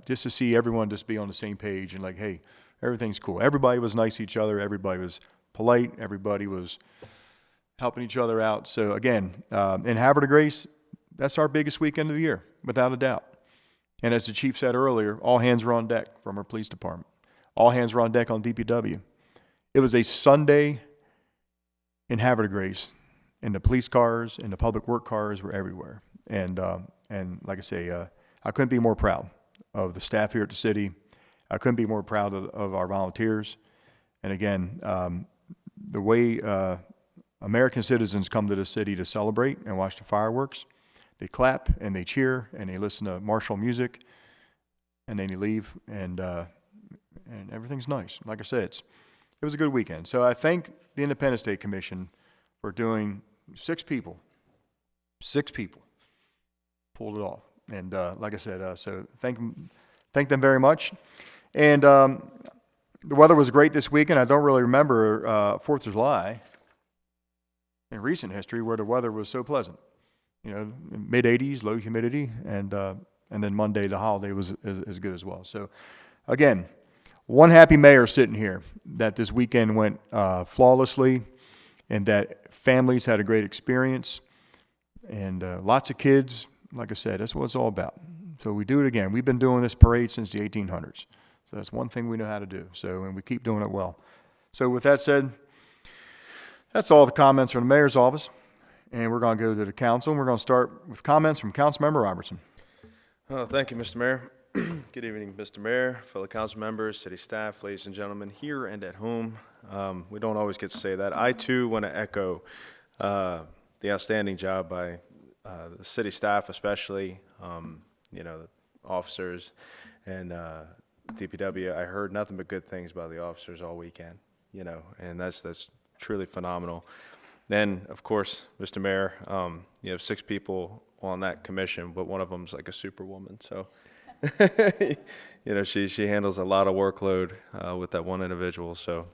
just to see everyone just be on the same page and like, hey, everything's cool. Everybody was nice to each other. Everybody was polite. Everybody was helping each other out. So again, in Havre de Grace, that's our biggest weekend of the year, without a doubt. And as the chief said earlier, all hands were on deck from our police department. All hands were on deck on DPW. It was a Sunday in Havre de Grace, and the police cars and the public work cars were everywhere. And like I say, I couldn't be more proud of the staff here at the city. I couldn't be more proud of our volunteers. And again, the way American citizens come to the city to celebrate and watch the fireworks, they clap and they cheer and they listen to martial music, and then they leave, and everything's nice. Like I said, it was a good weekend. So I thank the Independence Day Commission for doing 6 people pulled it off. And like I said, so thank them very much. And the weather was great this weekend. I don't really remember 4th of July in recent history where the weather was so pleasant. Mid-80s, low humidity, and then Monday, the holiday, was as good as well. So again, one happy mayor sitting here that this weekend went flawlessly, and that families had a great experience, and lots of kids. Like I said, that's what it's all about. So we do it again. We've been doing this parade since the 1800s. So that's one thing we know how to do. So, and we keep doing it well. So with that said, that's all the comments from the mayor's office. And we're going to go to the council, and we're going to start with comments from Councilmember Robertson. Thank you, Mr. Mayor. Good evening, Mr. Mayor, fellow council members, city staff, ladies and gentlemen, here and at home. We don't always get to say that. I, too, want to echo the outstanding job by the city staff, especially, the officers and DPW. I heard nothing but good things about the officers all weekend, and that's truly phenomenal. Then, of course, Mr. Mayor, you have 6 people on that commission, but one of them's like a superwoman. So, she handles a lot of workload with that one individual. So,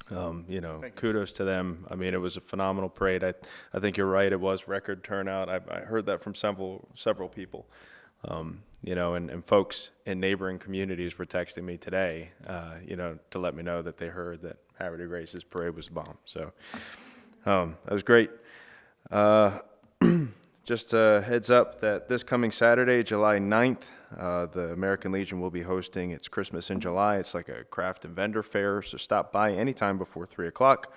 kudos to them. I mean, it was a phenomenal parade. I think you're right. It was record turnout. I heard that from several people. And folks in neighboring communities were texting me today, to let me know that they heard that Havre de Grace's parade was the bomb. So. That was great. Just a heads up that this coming Saturday, July 9th, the American Legion will be hosting its Christmas in July. It's like a craft and vendor fair, so stop by anytime before 3 o'clock.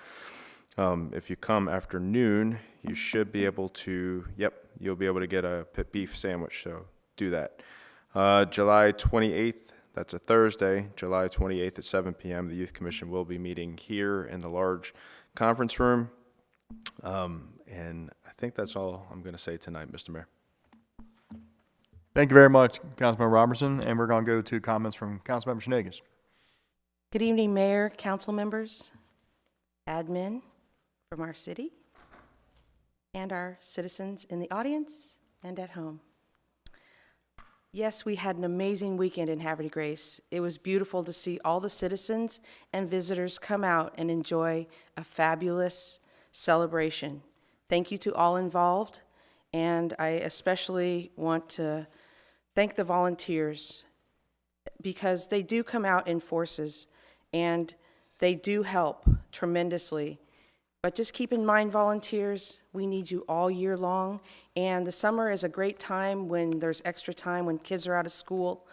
If you come after noon, you should be able to, you'll be able to get a pit beef sandwich, so do that. July 28th, that's a Thursday, July 28th at 7 p.m., the Youth Commission will be meeting here in the large conference room. And I think that's all I'm going to say tonight, Mr. Mayor. Thank you very much, Councilmember Robertson. And we're going to go to comments from Councilmember Schneegis. Good evening, Mayor, council members, admin from our city, and our citizens in the audience and at home. Yes, we had an amazing weekend in Havre de Grace. It was beautiful to see all the citizens and visitors come out and enjoy a fabulous celebration. Thank you to all involved, and I especially want to thank the volunteers because they do come out in forces and they do help tremendously. But just keep in mind, volunteers, we need you all year long, and the summer is a great time when there's extra time, when kids are out of school,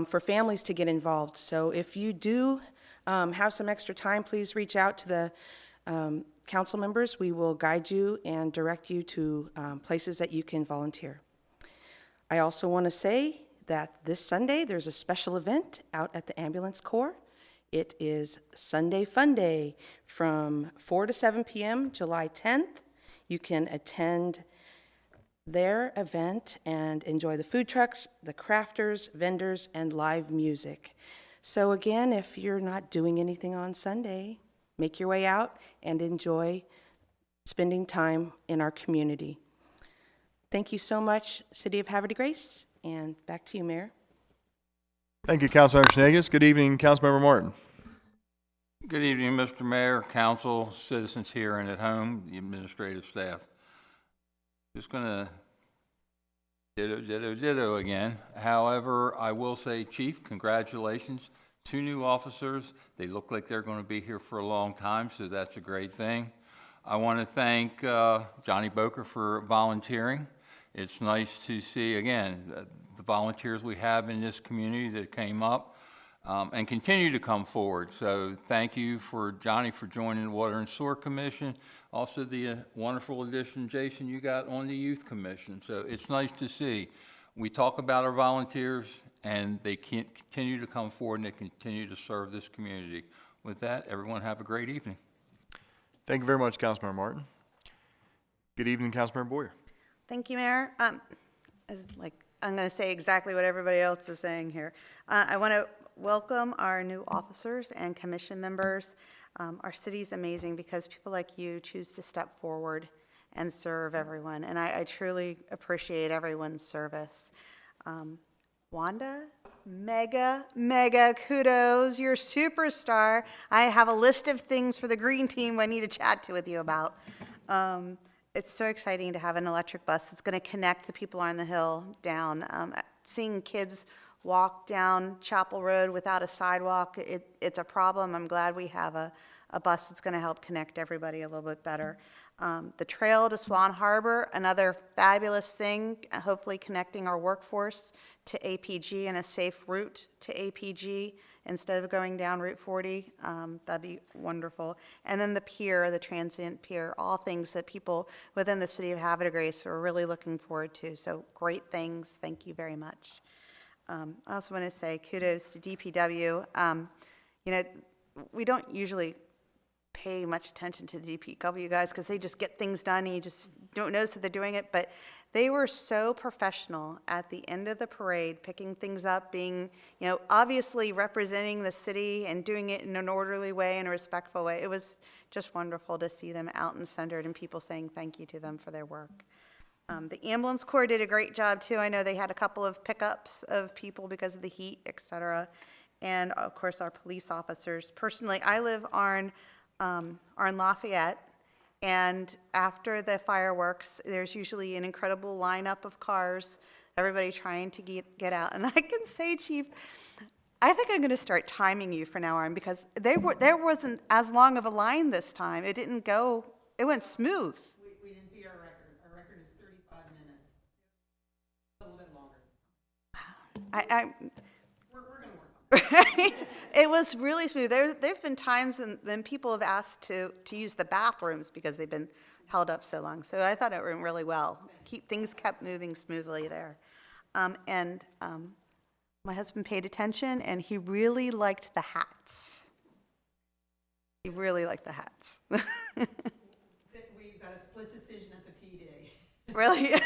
for families to get involved. So if you do have some extra time, please reach out to the council members. We will guide you and direct you to places that you can volunteer. I also want to say that this Sunday there's a special event out at the Ambulance Corps. It is Sunday Fun Day from 4 to 7 p.m., July 10th. You can attend their event and enjoy the food trucks, the crafters, vendors, and live music. So again, if you're not doing anything on Sunday, make your way out and enjoy spending time in our community. Thank you so much, City of Havre de Grace, and back to you, Mayor. Thank you, Councilmember Snegus. Good evening, Councilmember Martin. Good evening, Mr. Mayor, council, citizens here and at home, the administrative staff. Just going to ditto again. However, I will say, Chief, congratulations. 2 new officers. They look like they're going to be here for a long time, so that's a great thing. I want to thank Johnny Boker for volunteering. It's nice to see, again, the volunteers we have in this community that came up and continue to come forward. So thank you for Johnny for joining the Water and Sewer Commission. Also the wonderful addition, Jason, you got on the Youth Commission. So it's nice to see. We talk about our volunteers and they continue to come forward and they continue to serve this community. With that, everyone have a great evening. Thank you very much, Councilmember Martin. Good evening, Councilmember Boyer. Thank you, Mayor. I'm going to say exactly what everybody else is saying here. I want to welcome our new officers and commission members. Our city's amazing because people like you choose to step forward and serve everyone, and I truly appreciate everyone's service. Wanda, mega kudos. You're a superstar. I have a list of things for the green team I need to chat with you about. It's so exciting to have an electric bus that's going to connect the people on the hill down. Seeing kids walk down Chapel Road without a sidewalk, it's a problem. I'm glad we have a bus that's going to help connect everybody a little bit better. The trail to Swan Harbor, another fabulous thing, hopefully connecting our workforce to APG and a safe route to APG instead of going down Route 40. That'd be wonderful. And then the pier, the transient pier, all things that people within the city of Havre de Grace are really looking forward to. So great things. Thank you very much. I also want to say kudos to DPW. You know, we don't usually pay much attention to the DPW guys because they just get things done and you just don't notice that they're doing it, but they were so professional at the end of the parade, picking things up, being, you know, obviously representing the city and doing it in an orderly way and a respectful way. It was just wonderful to see them out and centered and people saying thank you to them for their work. The ambulance corps did a great job too. I know they had a couple of pickups of people because of the heat, et cetera. And of course our police officers. Personally, I live on Lafayette, and after the fireworks, there's usually an incredible lineup of cars, everybody trying to get out. And I can say, Chief, I think I'm going to start timing you from now on because there wasn't as long of a line this time. It didn't go, it went smooth. We didn't beat our record. Our record is 35 minutes. A little bit longer. We're going to work on it. Right? It was really smooth. There've been times when people have asked to use the bathrooms because they've been held up so long. So I thought it went really well. Things kept moving smoothly there. My husband paid attention, and he really liked the hats. He really liked the hats. We got a split decision at the P-Day. Really? Yes.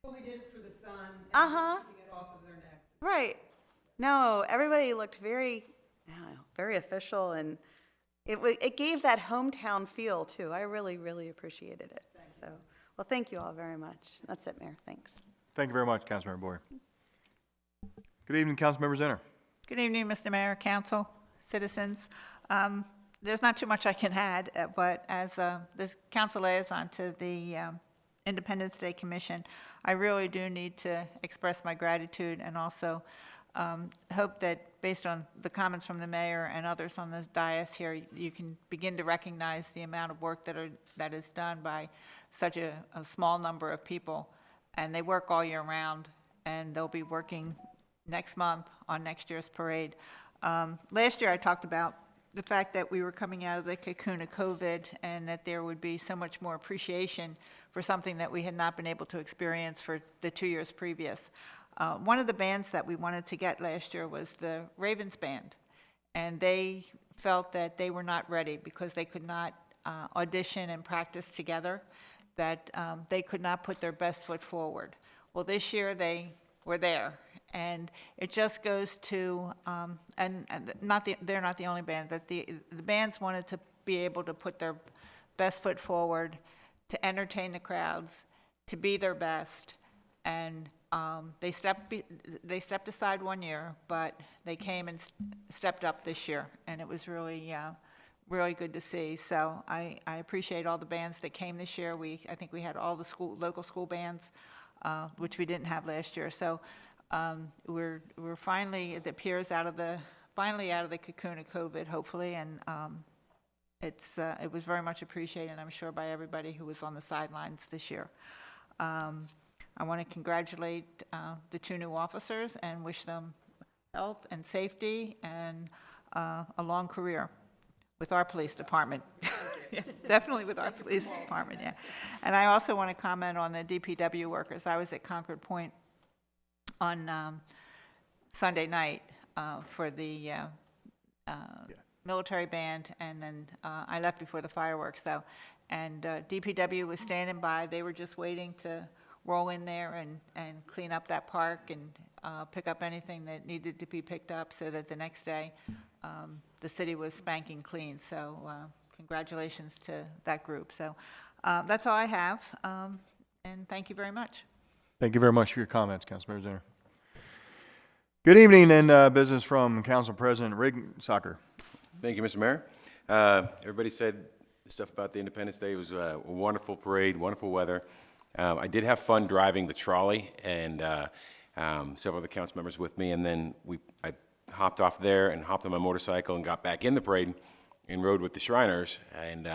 Well, we did it for the sun. And keeping it off of their necks. Right. No, everybody looked very official, and it gave that hometown feel, too. I really, really appreciated it. So, well, thank you all very much. That's it, Mayor. Thanks. Thank you very much, Councilmember Boyer. Good evening, Councilmember Zinner. Good evening, Mr. Mayor, council, citizens. There's not too much I can add, but as this council liaison to the Independence Day Commission, I really do need to express my gratitude and also hope that based on the comments from the mayor and others on the dais here, you can begin to recognize the amount of work that is done by such a small number of people. And they work all year round, and they'll be working next month on next year's parade. Last year I talked about the fact that we were coming out of the cocoon of COVID and that there would be so much more appreciation for something that we had not been able to experience for the 2 years previous. One of the bands that we wanted to get last year was the Ravens Band, and they felt that they were not ready because they could not audition and practice together, that they could not put their best foot forward. Well, this year they were there, and it just goes to, they're not the only band, that the bands wanted to be able to put their best foot forward, to entertain the crowds, to be their best, and they stepped aside one year, but they came and stepped up this year, and it was really, really good to see. So I appreciate all the bands that came this year. I think we had all the local school bands, which we didn't have last year. So we're finally, it appears, finally out of the cocoon of COVID, hopefully, and it was very much appreciated, I'm sure, by everybody who was on the sidelines this year. I want to congratulate the 2 new officers and wish them health and safety and a long career with our police department. Yeah, definitely with our police department, yeah. And I also want to comment on the DPW workers. I was at Concord Point on Sunday night for the military band, and then I left before the fireworks, though. And DPW was standing by. They were just waiting to roll in there and clean up that park and pick up anything that needed to be picked up, so that the next day the city was spanking clean. So congratulations to that group. So that's all I have, and thank you very much. Thank you very much for your comments, Councilmember Zinner. Good evening, and business from Council President Rigg-Socker. Thank you, Mr. Mayor. Everybody said stuff about the Independence Day. It was a wonderful parade, wonderful weather. I did have fun driving the trolley, and several of the council members with me, and then I hopped off there and hopped on my motorcycle and got back in the parade and rode with the Shriners, and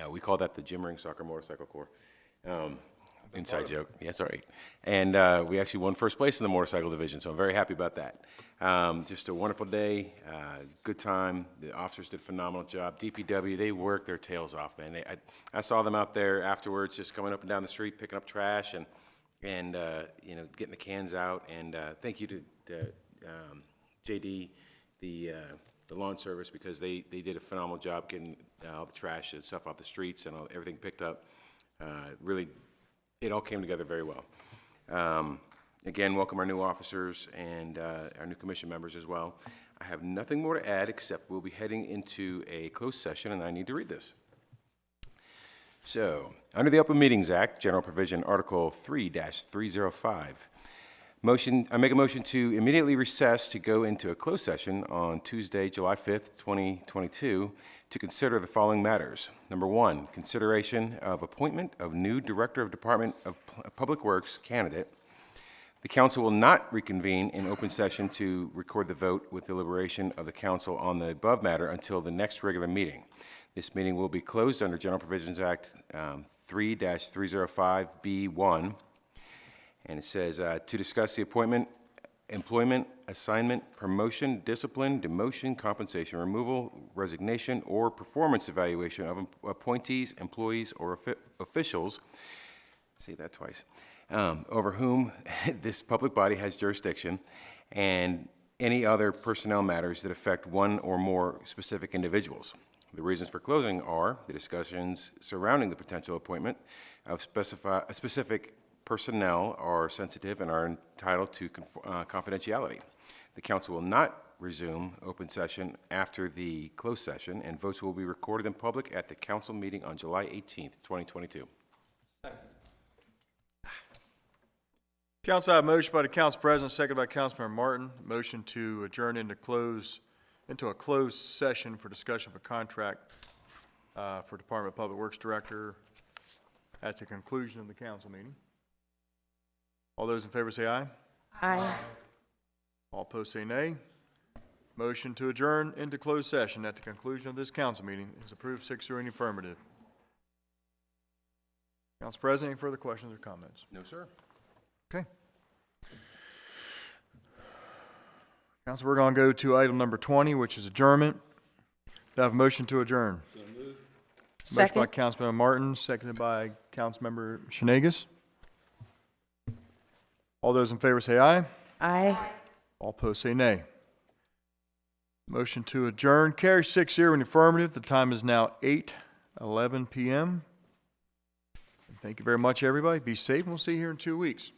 we call that the Jim Ring Soccer Motorcycle Corps. Inside joke. Yeah, that's all right. And we actually won first place in the motorcycle division, so I'm very happy about that. Just a wonderful day, good time. The officers did a phenomenal job. DPW, they worked their tails off, man. I saw them out there afterwards, just coming up and down the street, picking up trash and you know, getting the cans out. And thank you to JD, the lawn service, because they did a phenomenal job getting all the trash and stuff off the streets and everything picked up. Really, it all came together very well. Again, welcome our new officers and our new commission members as well. I have nothing more to add, except we'll be heading into a closed session, and I need to read this. So, under the Open Meetings Act, General Provision, Article 3-305, I make a motion to immediately recess to go into a closed session on Tuesday, July 5th, 2022, to consider the following matters. Number 1, consideration of appointment of new Director of Department of Public Works candidate. The council will not reconvene in open session to record the vote with deliberation of the council on the above matter until the next regular meeting. This meeting will be closed under General Provisions Act 3-305B1. And it says, to discuss the appointment, employment, assignment, promotion, discipline, demotion, compensation, removal, resignation, or performance evaluation of appointees, employees, or officials, say that twice, over whom this public body has jurisdiction, and any other personnel matters that affect one or more specific individuals. The reasons for closing are the discussions surrounding the potential appointment of specific personnel are sensitive and are entitled to confidentiality. The council will not resume open session after the closed session, and votes will be recorded in public at the council meeting on July 18th, 2022. Council, I have a motion by the council president, seconded by Councilmember Martin. Motion to adjourn into a closed session for discussion of a contract for Department of Public Works Director at the conclusion of the council meeting. All those in favor say aye. Aye. All opposed say nay. Motion to adjourn into closed session at the conclusion of this council meeting is approved 6-0 in the affirmative. Council President, any further questions or comments? No, sir. Okay. Council, we're going to go to item number 20, which is adjournment. Do I have a motion to adjourn? So moved. Second. Motion by Councilmember Martin, seconded by Councilmember Shenagus. All those in favor say aye. Aye. All opposed say nay. Motion to adjourn carries 6-0 in the affirmative. The time is now 8:11 p.m. Thank you very much, everybody. Be safe, and we'll see you here in 2 weeks.